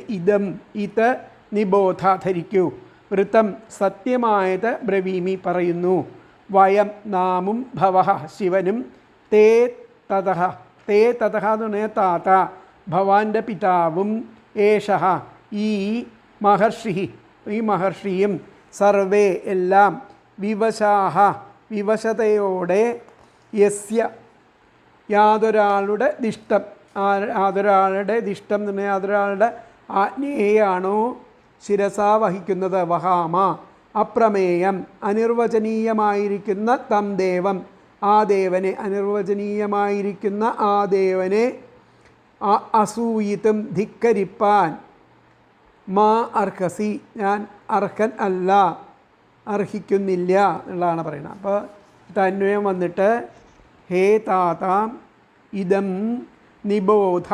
ഇത് നിബോധ ധരിക്കൂ, വൃത്തം സത്യമായത് ബ്രവീമി പറയുന്നു, വയം നാമും ഭവഃ ശിവനും തേ തതഃ എന്ന് പറഞ്ഞാൽ താത ഭവാന്റെ പിതാവും ഏഷഃ ഈ മഹർഷിയും സർവേ എല്ലാം വിവശാഹ വിവശതയോടെ യസ്യ യാതൊരാളുടെ ദിഷ്ടം, യാതൊരാളുടെ ദിഷ്ടം എന്ന് പറഞ്ഞാൽ യാതൊരാളുടെ ആജ്ഞയെയാണോ ശിരസ വഹിക്കുന്നത്, വഹാമ അപ്രമേയം അനിർവചനീയമായിരിക്കുന്ന തം ദേവം ആ ദേവനെ, അനിർവചനീയമായിരിക്കുന്ന ആ ദേവനെ അസൂയിതും ധിക്കരിപ്പാൻ മാ അർഹസി ഞാൻ അർഹൻ അല്ല, അർഹിക്കുന്നില്ല എന്നുള്ളതാണ് പറയുന്നത്. അപ്പോൾ തന്വയം വന്നിട്ട് ഹേ താത ഇദം നിബോധ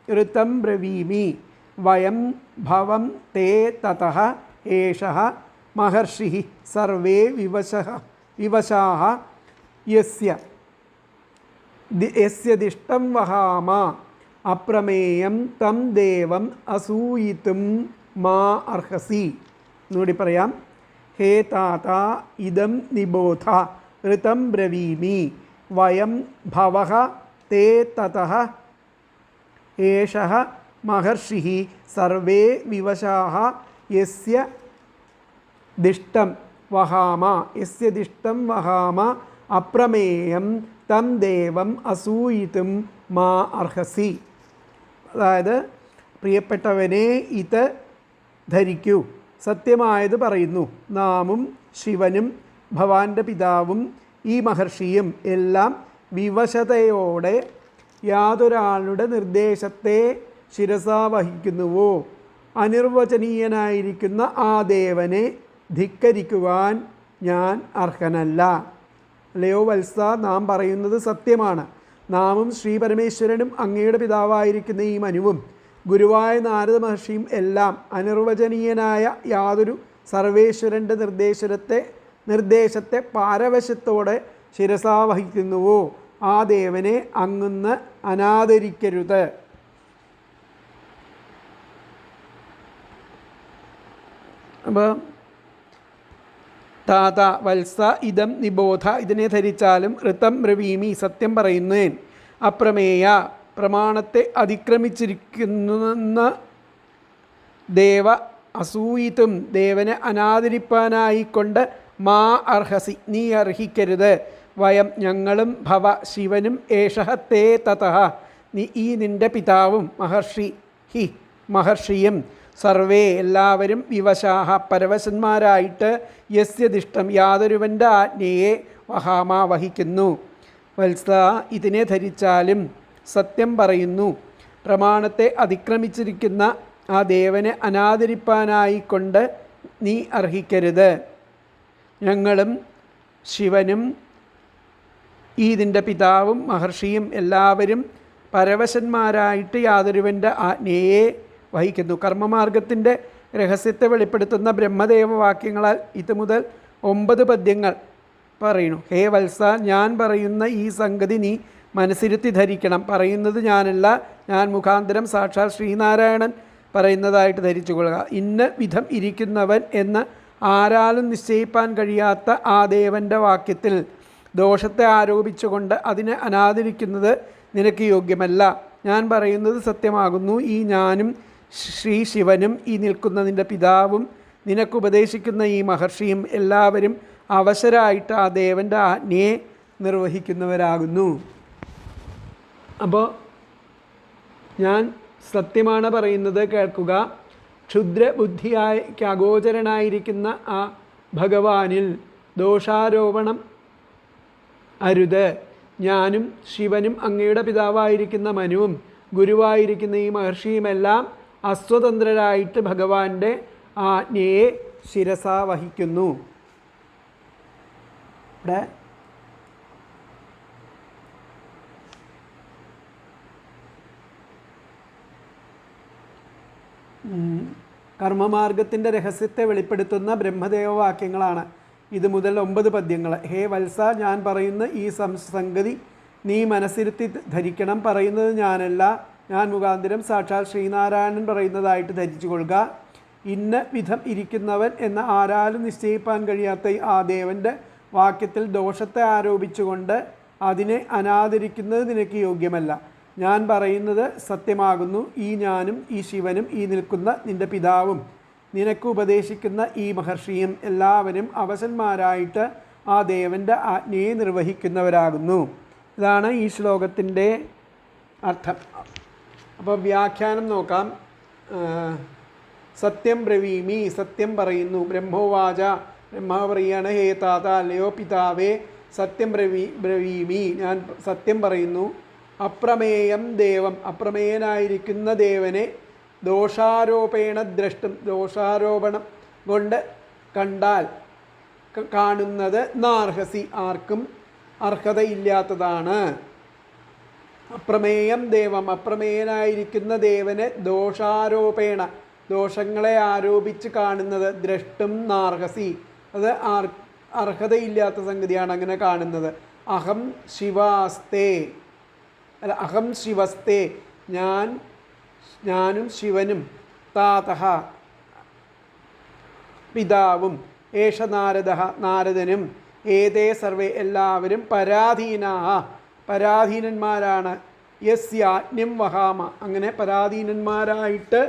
ഋതം ബ്രവീമി വയം ഭവം തേ തതഃ ഏഷഃ മഹർഷി സർവേ വിവശാഃ യസ്യ ദിഷ്ടം വഹാമ അപ്രമേയം തം ദേവം അസൂയിതും മാ അർഹസി. എന്നുകൂടി പറയാം. ഹേ താത ഇദം നിബോധ ഋതം ബ്രവീമി വയം ഭവഃ തേ തതഃ ഏഷഃ മഹർഷി സർവേ വിവശാഃ യസ്യ ദിഷ്ടം വഹാമ അപ്രമേയം തം ദേവം അസൂയിതും മാ അർഹസി. അതായത് പ്രിയപ്പെട്ടവനെ, ഇത് ധരിക്കൂ, സത്യമായത് പറയുന്നു, നാമും ശിവനും ഭവാന്റെ പിതാവും ഈ മഹർഷിയും എല്ലാം വിവശതയോടെ യാതൊരാളുടെ നിർദ്ദേശത്തെ ശിരസ വഹിക്കുന്നുവോ അനിർവചനീയനായിരിക്കുന്ന ആ ദേവനെ ധിക്കരിക്കുവാൻ ഞാൻ അർഹനല്ല. അല്ലയോ വത്സ, നാം പറയുന്നത് സത്യമാണ്. നാമും ശ്രീ പരമേശ്വരനും അങ്ങയുടെ പിതാവായിരിക്കുന്ന ഈ മനുവും ഗുരുവായ നാരദ മഹർഷിയും എല്ലാം അനിർവചനീയനായ യാതൊരു സർവേശ്വരൻ്റെ നിർദ്ദേശത്തെ പാരവശ്യത്തോടെ ശിരസ വഹിക്കുന്നുവോ ആ ദേവനെ അങ്ങുന്ന് അനാദരിക്കരുത്. അപ്പോൾ താത വത്സ ഇദം നിബോധ ഇതിനെ ധരിച്ചാലും ഋതം ബ്രവീമി സത്യം പറയുന്നേൻ അപ്രമേയ പ്രമാണത്തെ അതിക്രമിച്ചിരിക്കുന്ന ദേവ അസൂയിതും ദേവനെ അനാദരിപ്പാനായിക്കൊണ്ട് മാ അർഹസി നീ അർഹിക്കരുത്. വയം ഞങ്ങളും ഭവ ശിവനും ഏഷഃ തേ തതഃ നീ ഈ നിൻ്റെ പിതാവും മഹർഷിയും സർവേ എല്ലാവരും വിവശാഹ പരവശന്മാരായിട്ട് യസ്യ ദിഷ്ടം യാതൊരുവൻ്റെ ആജ്ഞയെ വഹാമ വഹിക്കുന്നു. വത്സ ഇതിനെ ധരിച്ചാലും സത്യം പറയുന്നു, പ്രമാണത്തെ അതിക്രമിച്ചിരിക്കുന്ന ആ ദേവനെ അനാദരിപ്പാനായിക്കൊണ്ട് നീ അർഹിക്കരുത്. ഞങ്ങളും ശിവനും ഇതിൻ്റെ പിതാവും മഹർഷിയും എല്ലാവരും പരവശന്മാരായിട്ട് യാതൊരുവൻ്റെ ആജ്ഞയെ വഹിക്കുന്നു. കർമ്മമാർഗത്തിൻ്റെ രഹസ്യത്തെ വെളിപ്പെടുത്തുന്ന ബ്രഹ്മദേവ വാക്യങ്ങളാൽ ഇത് മുതൽ 9 പദ്യങ്ങൾ പറയുന്നു. ഹേ വത്സ, ഞാൻ പറയുന്ന ഈ സംഗതി നീ മനസ്സിരുത്തി ധരിക്കണം. പറയുന്നത് ഞാനല്ല, ഞാൻ മുഖാന്തരം സാക്ഷാൽ ശ്രീനാരായണൻ പറയുന്നതായിട്ട് ധരിച്ചുകൊള്ളുക. ഇന്ന വിധം ഇരിക്കുന്നവൻ എന്ന് ആരാലും നിശ്ചയിപ്പാൻ കഴിയാത്ത ആ ദേവൻ്റെ വാക്യത്തിൽ ദോഷത്തെ ആരോപിച്ചുകൊണ്ട് അതിനെ അനാദരിക്കുന്നത് നിനക്ക് യോഗ്യമല്ല. ഞാൻ പറയുന്നത് സത്യമാകുന്നു. ഈ ഞാനും ശ്രീ ശിവനും ഈ നിൽക്കുന്നതിൻ്റെ പിതാവും നിനക്കുപദേശിക്കുന്ന ഈ മഹർഷിയും എല്ലാവരും അവശരായിട്ട് ആ ദേവൻ്റെ ആജ്ഞയെ നിർവഹിക്കുന്നവരാകുന്നു. അപ്പോൾ ഞാൻ സത്യമാണ് പറയുന്നത് കേൾക്കുക. ക്ഷുദ്രബുദ്ധിയായി അഗോചരനായിരിക്കുന്ന ആ ഭഗവാനിൽ ദോഷാരോപണം അരുത്. ഞാനും ശിവനും അങ്ങയുടെ പിതാവായിരിക്കുന്ന മനുവും ഗുരുവായിരിക്കുന്ന ഈ മഹർഷിയുമെല്ലാം അസ്വതന്ത്രരായിട്ട് ഭഗവാന്റെ ആജ്ഞയെ ശിരസാ വഹിക്കുന്നു. ഇവിടെ കർമ്മമാർഗത്തിൻ്റെ രഹസ്യത്തെ വെളിപ്പെടുത്തുന്ന ബ്രഹ്മദേവ വാക്യങ്ങളാണ് ഇത് മുതൽ 9 പദ്യങ്ങൾ. ഹേ വത്സ, ഞാൻ പറയുന്ന ഈ സംഗതി നീ മനസ്സിരുത്തി ധരിക്കണം. പറയുന്നത് ഞാനല്ല, ഞാൻ മുഖാന്തരം സാക്ഷാൽ ശ്രീനാരായണൻ പറയുന്നതായിട്ട് ധരിച്ചു കൊള്ളുക. ഇന്ന വിധം ഇരിക്കുന്നവൻ എന്ന് ആരാലും നിശ്ചയിപ്പാൻ കഴിയാത്ത ആ ദേവൻ്റെ വാക്യത്തിൽ ദോഷത്തെ ആരോപിച്ചുകൊണ്ട് അതിനെ അനാദരിക്കുന്നത് നിനക്ക് യോഗ്യമല്ല. ഞാൻ പറയുന്നത് സത്യമാകുന്നു. ഈ ഞാനും ഈ ശിവനും ഈ നിൽക്കുന്ന നിൻ്റെ പിതാവും നിനക്ക് ഉപദേശിക്കുന്ന ഈ മഹർഷിയും എല്ലാവരും അവശന്മാരായിട്ട് ആ ദേവൻ്റെ ആജ്ഞയെ നിർവഹിക്കുന്നവരാകുന്നു. ഇതാണ് ഈ ശ്ലോകത്തിൻ്റെ അർത്ഥം. അപ്പോൾ വ്യാഖ്യാനം നോക്കാം. സത്യം ബ്രവീമി, സത്യം പറയുന്നു. ബ്രഹ്മോവാച, ബ്രഹ്മാവ് പറയുകയാണ്, ഹേ താത, അല്ലയോ പിതാവേ, സത്യം ബ്രവീമി, ഞാൻ സത്യം പറയുന്നു. അപ്രമേയം ദേവം, അപ്രമേയനായിരിക്കുന്ന ദേവനെ ദോഷാരോപേണ ദ്രഷ്ടും, ദോഷാരോപണം കൊണ്ട് കണ്ടാൽ കാണുന്നത് നാർഹസി, ആർക്കും അർഹതയില്ലാത്തതാണ്. അപ്രമേയം ദേവം, അപ്രമേയനായിരിക്കുന്ന ദേവനെ ദോഷാരോപേണ, ദോഷങ്ങളെ ആരോപിച്ച് കാണുന്നത്, ദ്രഷ്ടും നാർഹസി, അത് അർഹതയില്ലാത്ത സംഗതിയാണ് അങ്ങനെ കാണുന്നത്. അഹം ശിവാസ്തേ, അല്ല അഹം ശിവസ്തേ, ഞാനും ശിവനും, താതഃ പിതാവും, ഏഷ നാരദഃ നാരദനും, ഏതേ സർവേ എല്ലാവരും, പരാധീനാഃ പരാധീനന്മാരാണ്, യസ്യാജ്ഞം വഹാമ അങ്ങനെ പരാധീനന്മാരായിട്ട്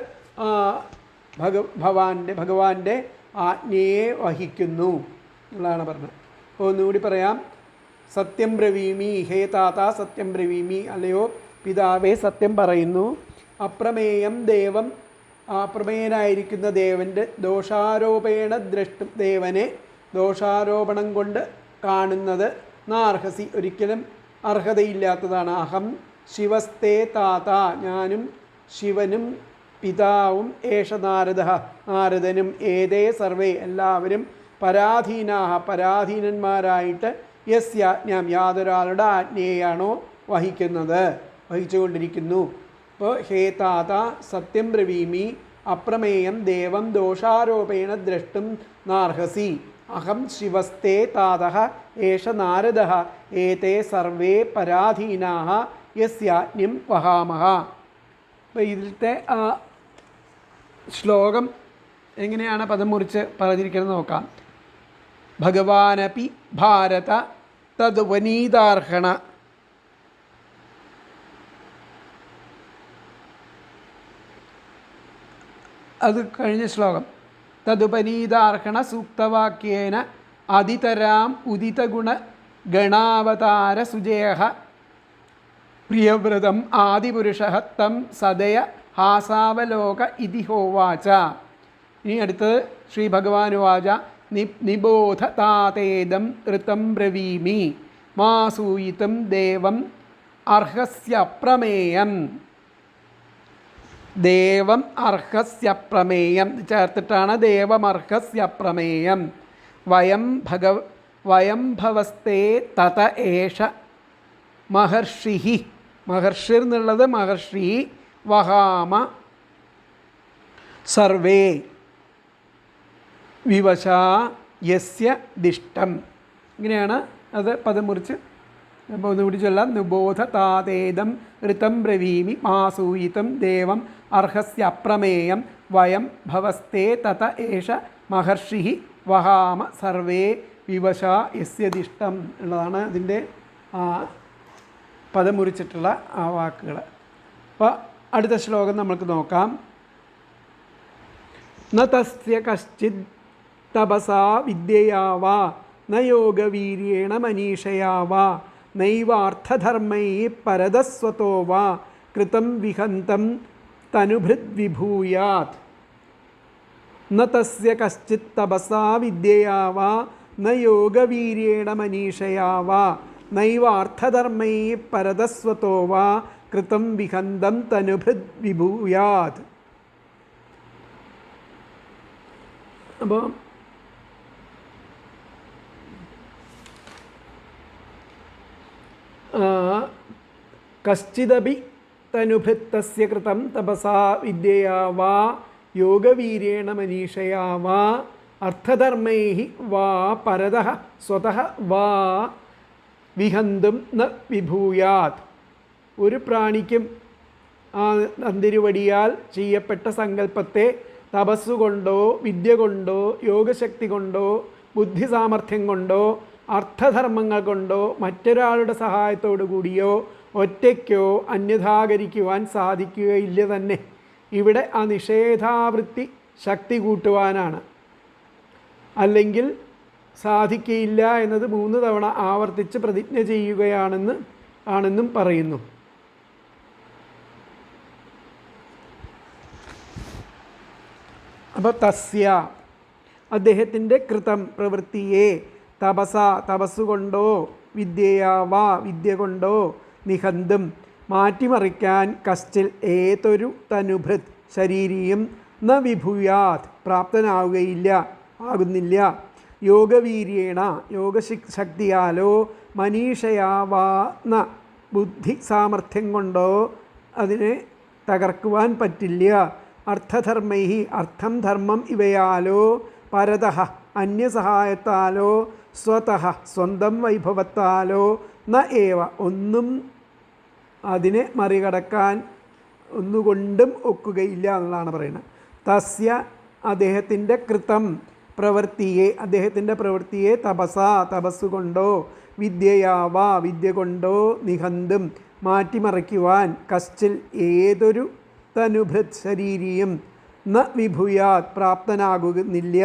ഭഗവാന്റെ ആജ്ഞയെ വഹിക്കുന്നു എന്നുള്ളതാണ് പറഞ്ഞത്. അപ്പോൾ ഒന്നുകൂടി പറയാം. സത്യം ബ്രവീമി, ഹേ താത സത്യം ബ്രവീമി, അല്ലയോ പിതാവേ സത്യം പറയുന്നു. അപ്രമേയം ദേവം, അപ്രമേയനായിരിക്കുന്ന ദേവൻ്റെ ദോഷാരോപേണ ദ്രഷ്ടും, ദേവനെ ദോഷാരോപണം കൊണ്ട് കാണുന്നത് നാർഹസി, ഒരിക്കലും അർഹതയില്ലാത്തതാണ്. അഹം ശിവസ്തേ താത, ഞാനും ശിവനും പിതാവും, ഏഷ നാരദഃ നാരദനും, ഏതേ സർവേ എല്ലാവരും, പരാധീനാഃ പരാധീനന്മാരായിട്ട്, യസ്യാജ്ഞാം യാതൊരാളുടെ ആജ്ഞയെയാണോ വഹിച്ചുകൊണ്ടിരിക്കുന്നു. അപ്പോൾ ഹേ താത സത്യം ബ്രവീമി, അപ്രമേയം ദേവം ദോഷാരോപേണ ദ്രഷ്ടും നാർഹസി, അഹം ശിവസ്തേ താതഃ ഏഷ നാരദഃ, ഏതേ സർവേ പരാധീനാഃ യസ്യാജ്ഞം വഹാമഹ. അപ്പോൾ ഇതിലത്തെ ആ ശ്ലോകം എങ്ങനെയാണ് പദം മുറിച്ച് പറഞ്ഞിരിക്കുന്നത് നോക്കാം. ഭഗവാനപി ഭാരത തദ്വനീതാർഹണ, അത് കഴിഞ്ഞ ശ്ലോകം. തദുപനീതാർഹണ സൂക്തവാക്യേന അതിതരാം ഉദിതഗുണ ഗണാവതാര സുജേഹ പ്രിയവ്രതം ആദിപുരുഷഃ തം സദയ ഹാസാവലോക ഇതി ഹോവാച. ഇനി അടുത്തത് ശ്രീ ഭഗവാനുവാച, നിബോധ താതേദം ഋതം ബ്രവീമി, മാസൂയിതം ദേവം അർഹസ്യപ്രമേയം. ദേവം അർഹസ്യപ്രമേയം ചേർത്തിട്ടാണ് ദേവമർഹസ്യപ്രമേയം. വയം ഭവസ്തേ തത ഏഷ മഹർഷി, മഹർഷിർ എന്നുള്ളത് മഹർഷി, വഹാമ സർവേ വിവശാ യസ്യ ദിഷ്ടം. ഇങ്ങനെയാണ് അത് പദം മുറിച്ച്. അപ്പോൾ ഒന്നുകൂടി ചൊല്ലാം. നിബോധ താതേദം ഋതം ബ്രവീമി മാസൂയിതം ദേവം അർഹസ്യ അപ്രമേയം വയം ഭവസ്തേ തത ഏഷ മഹർഷി വഹാമ സർവേ വിവശ യസ്യദിഷ്ടം എന്നുള്ളതാണ് അതിൻ്റെ പദം മുറിച്ചിട്ടുള്ള ആ വാക്കുകൾ. അപ്പോൾ അടുത്ത ശ്ലോകം നമുക്ക് നോക്കാം. ന തസ്യ കശ്ചിത് തപസാ വിദ്യയാ വാ ന യോഗവീര്യേണ മനീഷയാ വാ നൈവാർത്ഥധർമ്മൈ പരതസ്വതോ വാ കൃതം വിഹന്തം തനുഭൃദ്വിഭൂയാത്. ന തസ്യ കശ്ചിത് തപസാ വിദ്യയാ വാ ന യോഗവീര്യേണ മനീഷയാ വാ നൈവാർത്ഥധർമ്മൈ പരതസ്വതോ വാ കൃതം വിഹന്തം തനുഭൃദ്വിഭൂയാത്. അപ്പോൾ കശ്ചിദപി തനുഭൃത്തസ്യ കൃതം തപസാ വിദ്യയാ വാ യോഗവീര്യേണ മനീഷയാ വാ അർത്ഥധർമ്മൈഃ വാ പരതഃ സ്വതഃ വാ വിഹന്തും ന വിഭൂയാത്. ഒരു പ്രാണിക്കും ആ അന്തിരുവടിയാൽ ചെയ്യപ്പെട്ട സങ്കല്പത്തെ തപസ്സുകൊണ്ടോ വിദ്യ കൊണ്ടോ യോഗശക്തി കൊണ്ടോ ബുദ്ധി സാമർഥ്യം കൊണ്ടോ അർത്ഥധർമ്മങ്ങൾ കൊണ്ടോ മറ്റൊരാളുടെ സഹായത്തോടു കൂടിയോ ഒറ്റയ്ക്കോ അന്യഥാകരിക്കുവാൻ സാധിക്കുകയില്ല തന്നെ. ഇവിടെ ആ നിഷേധാവൃത്തി ശക്തി കൂട്ടുവാനാണ്. അല്ലെങ്കിൽ സാധിക്കയില്ല എന്നത് 3 തവണ ആവർത്തിച്ച് പ്രതിജ്ഞ ചെയ്യുകയാണെന്നും പറയുന്നു. അപ്പോൾ തസ്യ അദ്ദേഹത്തിൻ്റെ കൃതം പ്രവൃത്തിയെ തപസ തപസ്സുകൊണ്ടോ വിദ്യയാ വാ വിദ്യ കൊണ്ടോ നിഹന്തും മാറ്റിമറിക്കാൻ കശ്ചിൽ ഏതൊരു തനുഭൃത് ശരീരിയും ന വിഭൂയാത് പ്രാപ്തനാവുകയില്ല ആകുന്നില്ല. യോഗവീര്യേണ യോഗശക്തിയാലോ മനീഷയാ വാ ന ബുദ്ധി സാമർഥ്യം കൊണ്ടോ അതിനെ തകർക്കുവാൻ പറ്റില്ല. അർത്ഥധർമ്മൈ അർത്ഥം ധർമ്മം ഇവയാലോ പരതഃ അന്യസഹായത്താലോ സ്വതഃ സ്വന്തം വൈഭവത്താലോ ന ഏവ ഒന്നും അതിനെ മറികടക്കാൻ ഒന്നുകൊണ്ടും ഒക്കുകയില്ല എന്നുള്ളതാണ് പറയുന്നത്. തസ്യ അദ്ദേഹത്തിൻ്റെ കൃതം അദ്ദേഹത്തിൻ്റെ പ്രവൃത്തിയെ തപസാ തപസ്സുകൊണ്ടോ വിദ്യയാ വാ വിദ്യ കൊണ്ടോ നിഹന്തും മാറ്റിമറിക്കുവാൻ കശ്ചിൽ ഏതൊരു തനുഭൃത് ശരീരിയും ന വിഭൂയാത് പ്രാപ്തനാകുന്നില്ല.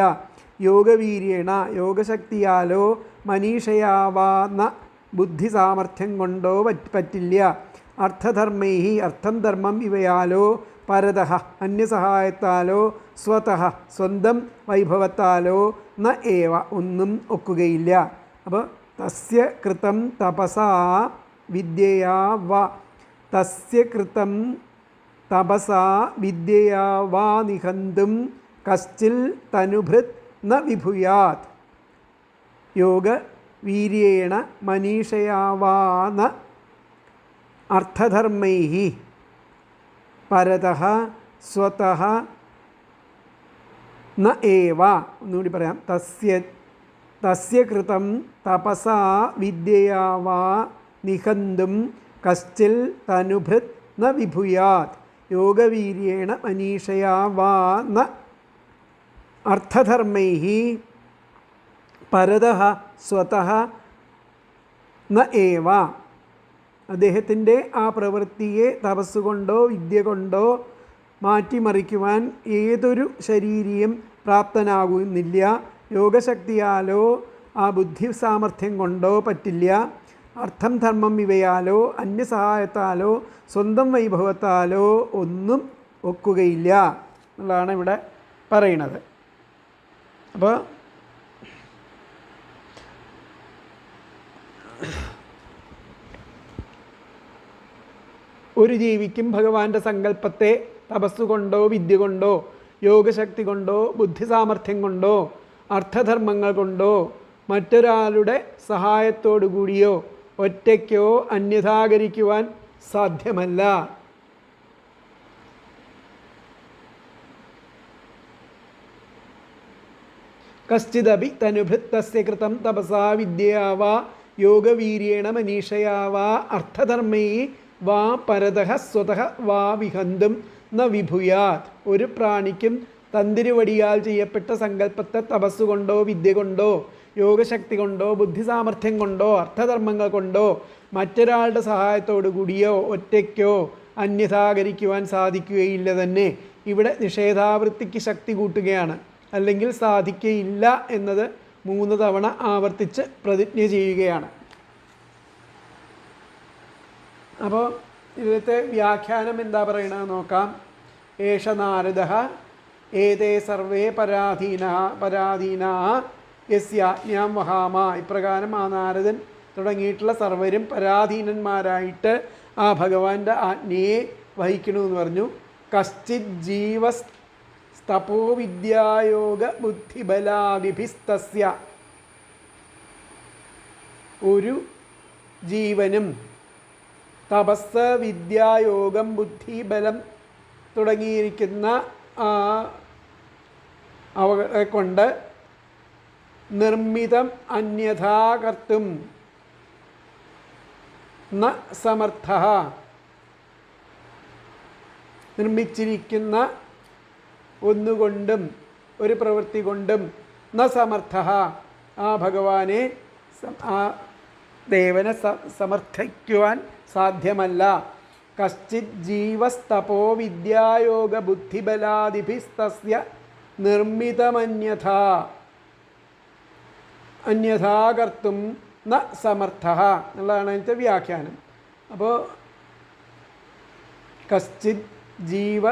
യോഗവീര്യേണ യോഗശക്തിയാലോ മനീഷയാ വാ ന ബുദ്ധി സാമർഥ്യം കൊണ്ടോ പറ്റില്ല. അർത്ഥധർമ്മൈ അർത്ഥം ധർമ്മം ഇവയാലോ പരതഃ അന്യസഹായത്താലോ സ്വതഃ സ്വന്തം വൈഭവത്താലോ ന ഏവ ഒന്നും ഒക്കുകയില്ല. അപ്പോൾ തസ്യ കൃതം തപസാ വിദ്യയാ വാ തസ്യ കൃതം തപസാ വിദ്യയാ വാ നിഹന്തും കശ്ചിൽ തനുഭൃത് ന വിഭൂയാത്. യോഗവീര്യേണ മനീഷയാ വാ ന അർത്ഥധർമ്മൈഃ പരതഃ സ്വതഃ ന ഏവ. ഒന്നുകൂടി പറയാം. തസ്യ കൃതം തപസാ വിദ്യയാ വാ നിഹന്തും കശ്ചിൽ തനുഭൃത് ന വിഭൂയാത്. യോഗവീര്യേണ മനീഷയാ വാ ന അർത്ഥധർമ്മൈഃ പരതഃ സ്വതഃ ന ഏവ. അദ്ദേഹത്തിൻ്റെ ആ പ്രവൃത്തിയെ തപസ്സുകൊണ്ടോ വിദ്യ കൊണ്ടോ മാറ്റിമറിക്കുവാൻ ഏതൊരു ശരീരിയും പ്രാപ്തനാകുന്നില്ല. യോഗശക്തിയാലോ ആ ബുദ്ധി സാമർഥ്യം കൊണ്ടോ പറ്റില്ല. അർത്ഥം ധർമ്മം ഇവയാലോ അന്യസഹായത്താലോ സ്വന്തം വൈഭവത്താലോ ഒന്നും ഒക്കുകയില്ല എന്നുള്ളതാണ് ഇവിടെ പറയുന്നത്. അപ്പോൾ ഒരു ജീവിക്കും ഭഗവാന്റെ സങ്കല്പത്തെ തപസ്സുകൊണ്ടോ വിദ്യ കൊണ്ടോ യോഗശക്തി കൊണ്ടോ ബുദ്ധി സാമർഥ്യം കൊണ്ടോ അർത്ഥധർമ്മങ്ങൾ കൊണ്ടോ മറ്റൊരാളുടെ സഹായത്തോടു കൂടിയോ ഒറ്റയ്ക്കോ അന്യഥാകരിക്കുവാൻ സാധ്യമല്ല. കശ്ചിദപി തനുഭൃത്തസ്യ കൃതം തപസാ വിദ്യയാ വാ യോഗവീര്യേണ മനീഷയാ വാ അർത്ഥധർമ്മൈ വാ പരതഃ സ്വതഃ വാ വിഹന്തും ന വിഭുയാത്. ഒരു പ്രാണിക്കും തന്തിരുവടിയാൽ ചെയ്യപ്പെട്ട സങ്കല്പത്തെ തപസ്സുകൊണ്ടോ വിദ്യ കൊണ്ടോ യോഗശക്തി കൊണ്ടോ ബുദ്ധി സാമർഥ്യം കൊണ്ടോ അർത്ഥധർമ്മങ്ങൾ കൊണ്ടോ മറ്റൊരാളുടെ സഹായത്തോടു കൂടിയോ ഒറ്റയ്ക്കോ അന്യഥാകരിക്കുവാൻ സാധിക്കുകയില്ല തന്നെ. ഇവിടെ നിഷേധാവൃത്തിക്ക് ശക്തി കൂട്ടുകയാണ്. അല്ലെങ്കിൽ സാധിക്കയില്ല എന്നത് 3 തവണ ആവർത്തിച്ച് പ്രതിജ്ഞ ചെയ്യുകയാണ്. അപ്പോൾ ഇതിലത്തെ വ്യാഖ്യാനം എന്താ പറയണത് നോക്കാം. ഏഷ നാരദഃ ഏതേ സർവേ പരാധീനാ യസ്യാജ്ഞാം വഹാമ. ഇപ്രകാരം ആ നാരദൻ തുടങ്ങിയിട്ടുള്ള സർവരും പരാധീനന്മാരായിട്ട് ആ ഭഗവാന്റെ ആജ്ഞയെ വഹിക്കണമെന്ന് പറഞ്ഞു. കശ്ചിത് ജീവസ്തപോ വിദ്യായോഗ ബുദ്ധിബലാദിഭിസ്തസ്യ. ഒരു ജീവനും തപസ് വിദ്യായോഗം ബുദ്ധിബലം തുടങ്ങിയിരിക്കുന്ന അവയെ കൊണ്ട് നിർമ്മിതം അന്യഥാ കർത്തും ന സമർത്ഥഃ. നിർമ്മിച്ചിരിക്കുന്ന ഒന്നുകൊണ്ടും ഒരു പ്രവൃത്തി കൊണ്ടും ന സമർത്ഥഃ ആ ഭഗവാനെ ആ ദേവനെ സമർത്ഥിക്കുവാൻ സാധ്യമല്ല. കശ്ചിത് ജീവസ്തപോ വിദ്യായോഗ ബുദ്ധിബലാദിഭിസ്തസ്യ നിർമ്മിതമന്യഥാ കർത്തും ന സമർത്ഥഃ എന്നുള്ളതാണ് അതിൻ്റെ വ്യാഖ്യാനം. അപ്പോൾ കശ്ചിത് ജീവ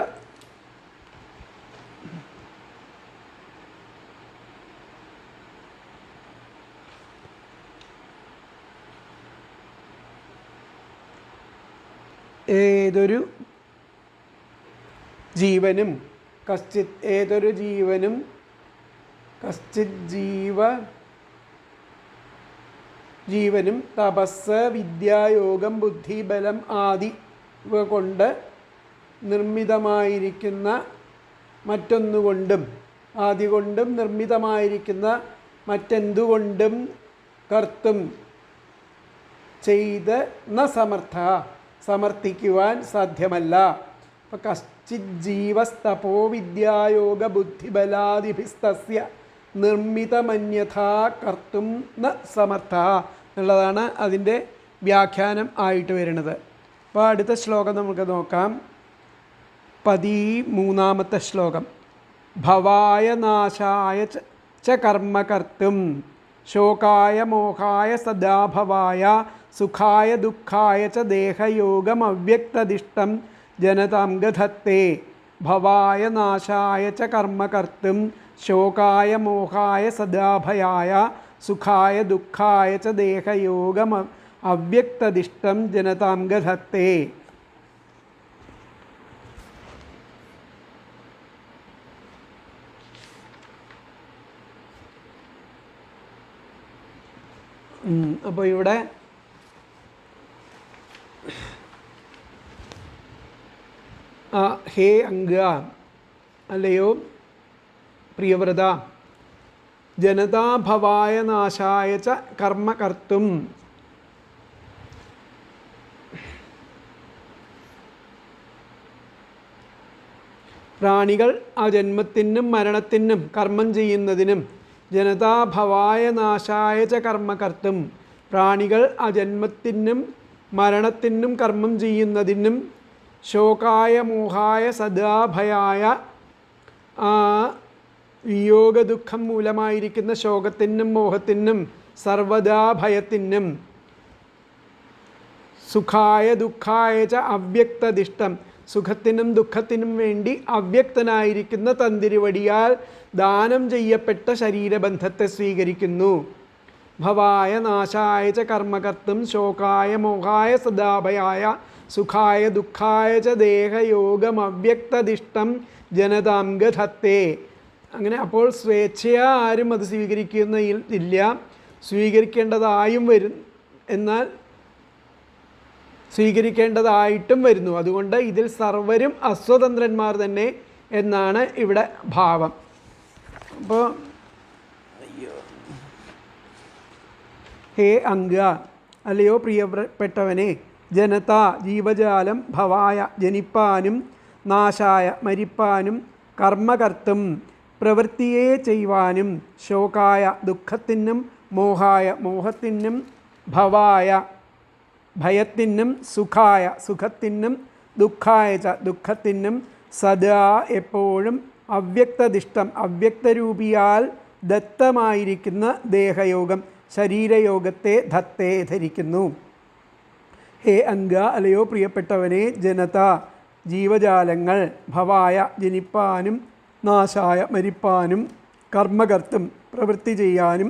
ഏതൊരു ജീവനും ജീവനും തപസ് വിദ്യായോഗം ബുദ്ധിബലം ആദി ഇവ കൊണ്ട് നിർമ്മിതമായിരിക്കുന്ന മറ്റൊന്നുകൊണ്ടും ആദി കൊണ്ടും നിർമ്മിതമായിരിക്കുന്ന മറ്റെന്തുകൊണ്ടും കർത്തും ചെയ്ത് ന സമർത്ഥ സമർത്ഥിക്കുവാൻ സാധ്യമല്ല. അപ്പം കശ്ചിത് ജീവസ്തപോ വിദ്യായോഗ ബുദ്ധിബലാദിഭിസ്തസ്യ നിർമ്മിതമന്യഥാ കർത്തും ന സമർത്ഥ എന്നുള്ളതാണ് അതിൻ്റെ വ്യാഖ്യാനം ആയിട്ട് വരുന്നത്. അപ്പോൾ അടുത്ത ശ്ലോകം നമുക്ക് നോക്കാം. 13-ാമത്തെ ശ്ലോകം. ഭവായ നാശായ ച കർമ്മകർത്തും ശോകായ മോഹായ സദാഭവായ സുഖായ ദുഃഖായ ച ദേഹയോഗം അവ്യക്തദിഷ്ടം ജനതാം ഗധത്തെ. ഭവായ നാശായ ച കർമ്മകർത്തും ശോകായ മോഹായ സദാഭയായ സുഖായ ദുഃഖായ ച ദേഹയോഗം അവ്യക്തദിഷ്ടം ജനതാം ഗധത്തെ. അപ്പോൾ ഇവിടെ ഹേ അംഗ അല്ലയോ പ്രിയവ്രത ജനതാഭവായ നാശായ ച കർമ്മകർത്തും. പ്രാണികൾ ആ ജന്മത്തിനും മരണത്തിനും കർമ്മം ചെയ്യുന്നതിനും ജനതാഭവായ നാശായ ച കർമ്മകർത്തും പ്രാണികൾ ആ ജന്മത്തിനും മരണത്തിനും കർമ്മം ചെയ്യുന്നതിനും ശോകായ മോഹായ സദാഭയായ ആ വിയോഗ ദുഃഖം മൂലമായിരിക്കുന്ന ശോകത്തിനും മോഹത്തിനും സർവദാ ഭയത്തിനും സുഖായ ദുഃഖായ ച അവ്യക്തദിഷ്ടം സുഖത്തിനും ദുഃഖത്തിനും വേണ്ടി അവ്യക്തനായിരിക്കുന്ന തന്തിരുവടിയാൽ ദാനം ചെയ്യപ്പെട്ട ശരീരബന്ധത്തെ സ്വീകരിക്കുന്നു. ഭവായ നാശായ ച കർമ്മകർത്തും ശോകായ മോഹായ സദാഭയായ സുഖായ ദുഃഖായ ച ദേഹയോഗം അവ്യക്തദിഷ്ടം ജനതാം ഗധത്തെ. അങ്ങനെ അപ്പോൾ സ്വേച്ഛയാ ആരും അത് സ്വീകരിക്കുന്നില്ല, സ്വീകരിക്കേണ്ടതായും വരും. എന്നാൽ സ്വീകരിക്കേണ്ടതായിട്ടും വരുന്നു. അതുകൊണ്ട് ഇതിൽ സർവരും അസ്വതന്ത്രന്മാർ തന്നെ എന്നാണ് ഇവിടെ ഭാവം. അപ്പോൾ ഹേ അംഗ, അല്ലയോ പ്രിയപ്പെട്ടവനെ, ജനത ജീവജാലം ഭവായ ജനിപ്പാനും നാശായ മരിപ്പാനും കർമ്മകർത്തും പ്രവൃത്തിയെ ചെയ്യുവാനും ശോകായ ദുഃഖത്തിനും മോഹായ മോഹത്തിനും ഭവായ ഭയത്തിനും സുഖായ സുഖത്തിനും ദുഃഖായ ച ദുഃഖത്തിനും സദാ എപ്പോഴും അവ്യക്തദിഷ്ടം അവ്യക്തരൂപിയാൽ ദത്തമായിരിക്കുന്ന ദേഹയോഗം ശരീരയോഗത്തെ ധത്തെ ധരിക്കുന്നു. ഹേ അംഗ, അല്ലയോ പ്രിയപ്പെട്ടവനെ, ജനത ജീവജാലങ്ങൾ ഭവായ ജനിപ്പാനും നാശായ മരിപ്പാനും കർമ്മകർത്തും പ്രവൃത്തി ചെയ്യാനും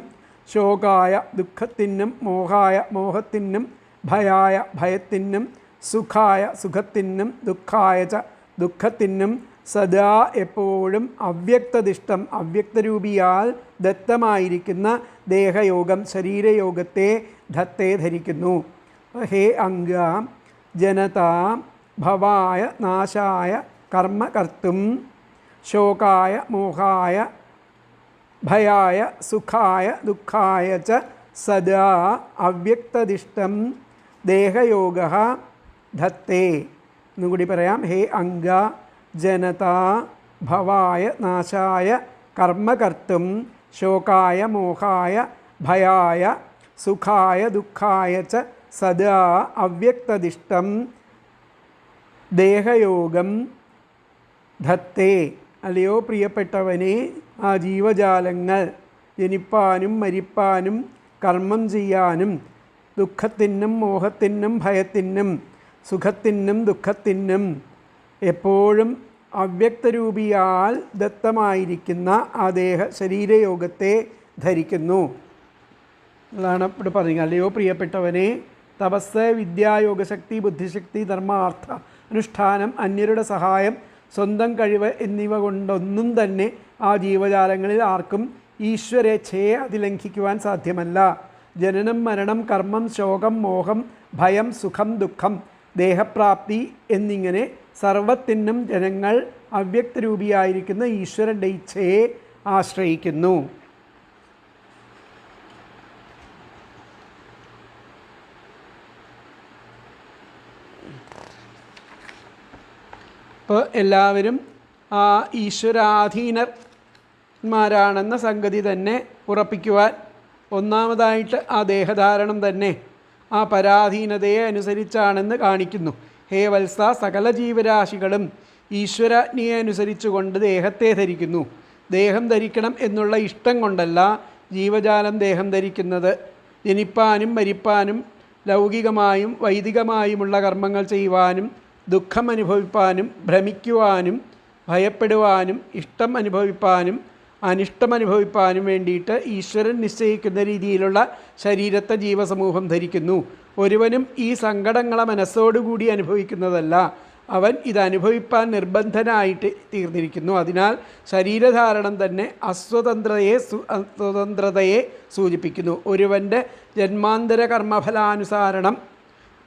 ശോകായ ദുഃഖത്തിനും മോഹായ മോഹത്തിനും ഭയായ ഭയത്തിനും സുഖായ സുഖത്തിനും ദുഃഖായ ച ദുഃഖത്തിനും സദാ എപ്പോഴും അവ്യക്തദിഷ്ടം അവ്യക്തരൂപിയാൽ ദത്തമായിരിക്കുന്ന ദേഹയോഗം ശരീരയോഗത്തെ ധത്തെ ധരിക്കുന്നു. ഹേ അംഗ, ജനത ഭവായ നാശായ കർമ്മകർത്തും ശോകായ മോഹായ ഭയായ സുഖായ ദുഃഖായ ച സദാ അവ്യക്തദിഷ്ടം ദേഹയോഗ ധത്തെ. എന്നുകൂടി പറയാം. ഹേ അംഗ, ജനത ഭവായ നാശായ കർമ്മകർത്തും ശോകായ മോഹായ ഭയായ സുഖായ ദുഃഖായ ച സദാ അവ്യക്തദിഷ്ടം ദേഹയോഗം ധത്തെ. അല്ലയോ പ്രിയപ്പെട്ടവനെ, ആ ജീവജാലങ്ങൾ ജനിപ്പാനും മരിപ്പാനും കർമ്മം ചെയ്യാനും ദുഃഖത്തിനും മോഹത്തിനും ഭയത്തിനും സുഖത്തിനും ദുഃഖത്തിനും എപ്പോഴും അവ്യക്തരൂപിയാൽ ദത്തമായിരിക്കുന്ന ആ ശരീരയോഗത്തെ ധരിക്കുന്നു. അതാണ് ഇവിടെ പറയുക. അല്ലയോ പ്രിയപ്പെട്ടവനെ, തപസ് വിദ്യായോഗശക്തി ബുദ്ധിശക്തി ധർമാർത്ഥ അനുഷ്ഠാനം അന്യരുടെ സഹായം സ്വന്തം കഴിവ് എന്നിവ കൊണ്ടൊന്നും തന്നെ ആ ജീവജാലങ്ങളിൽ ആർക്കും ഈശ്വരേച്ഛയെ അതിലംഘിക്കുവാൻ സാധ്യമല്ല. ജനനം മരണം കർമ്മം ശോകം മോഹം ഭയം സുഖം ദുഃഖം ദേഹപ്രാപ്തി എന്നിങ്ങനെ സർവത്തിനും ജനങ്ങൾ അവ്യക്തരൂപിയായിരിക്കുന്ന ഈശ്വരൻ്റെ ഇച്ഛയെ ആശ്രയിക്കുന്നു. അപ്പോൾ എല്ലാവരും ആ ഈശ്വരാധീനന്മാരാണെന്ന സംഗതി തന്നെ ഉറപ്പിക്കുവാൻ ഒന്നാമതായിട്ട് ആ ദേഹധാരണം തന്നെ ആ പരാധീനതയെ അനുസരിച്ചാണെന്ന് കാണിക്കുന്നു. ഹേ വത്സ, സകല ജീവരാശികളും ഈശ്വരാജ്ഞയെ അനുസരിച്ചുകൊണ്ട് ദേഹത്തെ ധരിക്കുന്നു. ദേഹം ധരിക്കണം എന്നുള്ള ഇഷ്ടം കൊണ്ടല്ല ജീവജാലം ദേഹം ധരിക്കുന്നത്. ജനിപ്പാനും മരിപ്പാനും ലൗകികമായും വൈദികമായുമുള്ള കർമ്മങ്ങൾ ചെയ്യുവാനും ദുഃഖം അനുഭവിപ്പാനും ഭ്രമിക്കുവാനും ഭയപ്പെടുവാനും ഇഷ്ടം അനുഭവിപ്പാനും അനിഷ്ടം അനുഭവിപ്പാനും വേണ്ടിയിട്ട് ഈശ്വരൻ നിശ്ചയിക്കുന്ന രീതിയിലുള്ള ശരീരത്തെ ജീവസമൂഹം ധരിക്കുന്നു. ഒരുവനും ഈ സങ്കടങ്ങളെ മനസ്സോടുകൂടി അനുഭവിക്കുന്നതല്ല, അവൻ ഇത് അനുഭവിപ്പാൻ നിർബന്ധനായിട്ട് തീർന്നിരിക്കുന്നു. അതിനാൽ ശരീരധാരണം തന്നെ സ്വതന്ത്രതയെ സൂചിപ്പിക്കുന്നു. ഒരുവൻ്റെ ജന്മാന്തര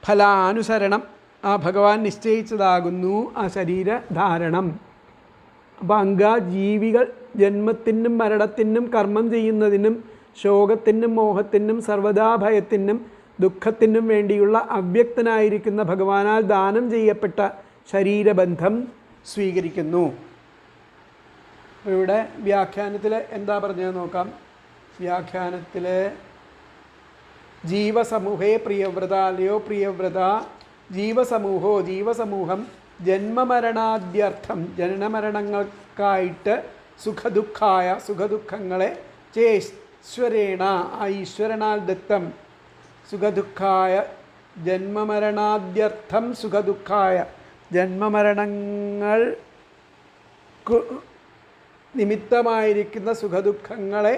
ഫലാനുസരണം ആ ഭഗവാൻ നിശ്ചയിച്ചതാകുന്നു ആ ശരീരധാരണം. അപ്പോൾ ജീവികൾ ജന്മത്തിനും മരണത്തിനും കർമ്മം ചെയ്യുന്നതിനും ശോകത്തിനും മോഹത്തിനും സർവദാ ഭയത്തിനും ദുഃഖത്തിനും വേണ്ടിയുള്ള അവ്യക്തനായിരിക്കുന്ന ഭഗവാനാൽ ദാനം ചെയ്യപ്പെട്ട ശരീരബന്ധം സ്വീകരിക്കുന്നു. ഇവിടെ വ്യാഖ്യാനത്തിൽ എന്താ പറഞ്ഞത് നോക്കാം. വ്യാഖ്യാനത്തിൽ ജീവസമൂഹേ പ്രിയവ്രത, അല്ലയോ പ്രിയവ്രത, ജീവസമൂഹം ജന്മമരണാദ്യർത്ഥം ജനനമരണങ്ങൾക്കായിട്ട് സുഖദുഃഖങ്ങളെ ചേശ്വരേണ ആ ഈശ്വരനാൽ ദത്തം സുഖദുഃഖായ ജന്മമരണാദ്യർത്ഥം സുഖദുഃഖായ ജന്മമരണങ്ങൾക്ക് നിമിത്തമായിരിക്കുന്ന സുഖദുഃഖങ്ങളെ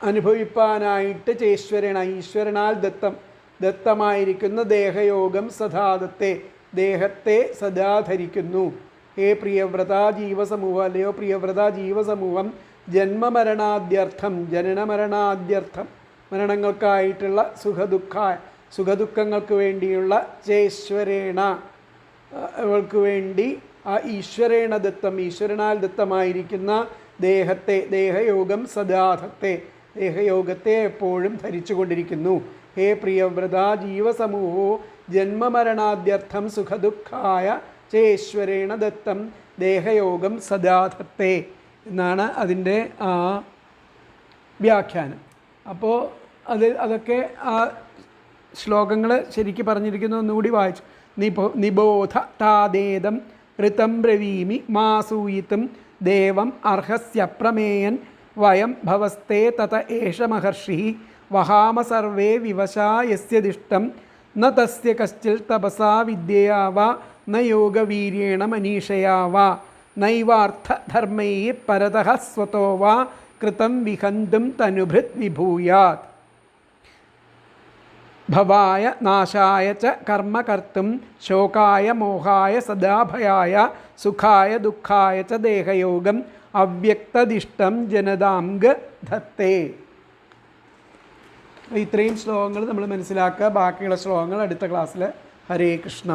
അനുഭവിപ്പാനായിട്ട് ചേശ്വരേണ ഈശ്വരനാൽ ദത്തമായിരിക്കുന്ന ദേഹയോഗം സദാദത്തെ ദേഹത്തെ സദാ ധരിക്കുന്നു. ഹേ പ്രിയവ്രത ജീവസമൂഹം, അല്ലയോ പ്രിയവ്രത ജീവസമൂഹം ജന്മമരണാദ്യർത്ഥം മരണങ്ങൾക്കായിട്ടുള്ള സുഖദുഃഖങ്ങൾക്ക് വേണ്ടിയുള്ള ചേശ്വരേണ അവൾക്ക് വേണ്ടി ആ ഈശ്വരേണ ദത്തം, ഈശ്വരനാൽ ദത്തമായിരിക്കുന്ന ദേഹത്തെ, ദേഹയോഗം സദാധത്തെ, ദേഹയോഗത്തെ എപ്പോഴും ധരിച്ചു കൊണ്ടിരിക്കുന്നു. ഹേ പ്രിയവ്രത ജീവസമൂഹോ ജന്മമരണാദ്യർത്ഥം സുഖദുഃഖായ ചേശ്വരേണ ദത്തം ദേഹയോഗം സദാധത്തെ എന്നാണ് അതിൻ്റെ വ്യാഖ്യാനം. അപ്പോൾ അതൊക്കെ ആ ശ്ലോകങ്ങൾ ശരിക്ക് പറഞ്ഞിരിക്കുന്ന ഒന്നുകൂടി വായിച്ചു. നിബോധ താദേദം ഋതം ബ്രവീമി മാസൂയിത്തും ദേവം അർഹസ്യ പ്രമേയൻ വയം ഭവസ്തേ തത ഏഷ മഹർഷി വഹാമ സർവേ വിവശാ യസ്യ ദിഷ്ടം ന തസ്യ കശ്ചിൽ തപസാ വിദ്യയാ വാ ന യോഗവീര്യേണ മനീഷയാ വാ നൈവാർത്ഥധർമ്മൈ പരതഃ സ്വതോ വാ കൃതം വിഹന്തും തനുഭൃത് വിഭൂയാത്. ഭവായ നാശായ ച കർമ്മ കർത്തും ശോകായ മോഹായ സദാഭയായ സുഖായ ദുഃഖായ ച ദേഹയോഗം അവ്യക്തദിഷ്ടം ജനതാംഗ ധത്തേ. ഇത്രയും ശ്ലോകങ്ങൾ നമ്മൾ മനസ്സിലാക്കുക. ബാക്കിയുള്ള ശ്ലോകങ്ങൾ അടുത്ത ക്ലാസ്സിൽ. ഹരേ കൃഷ്ണ.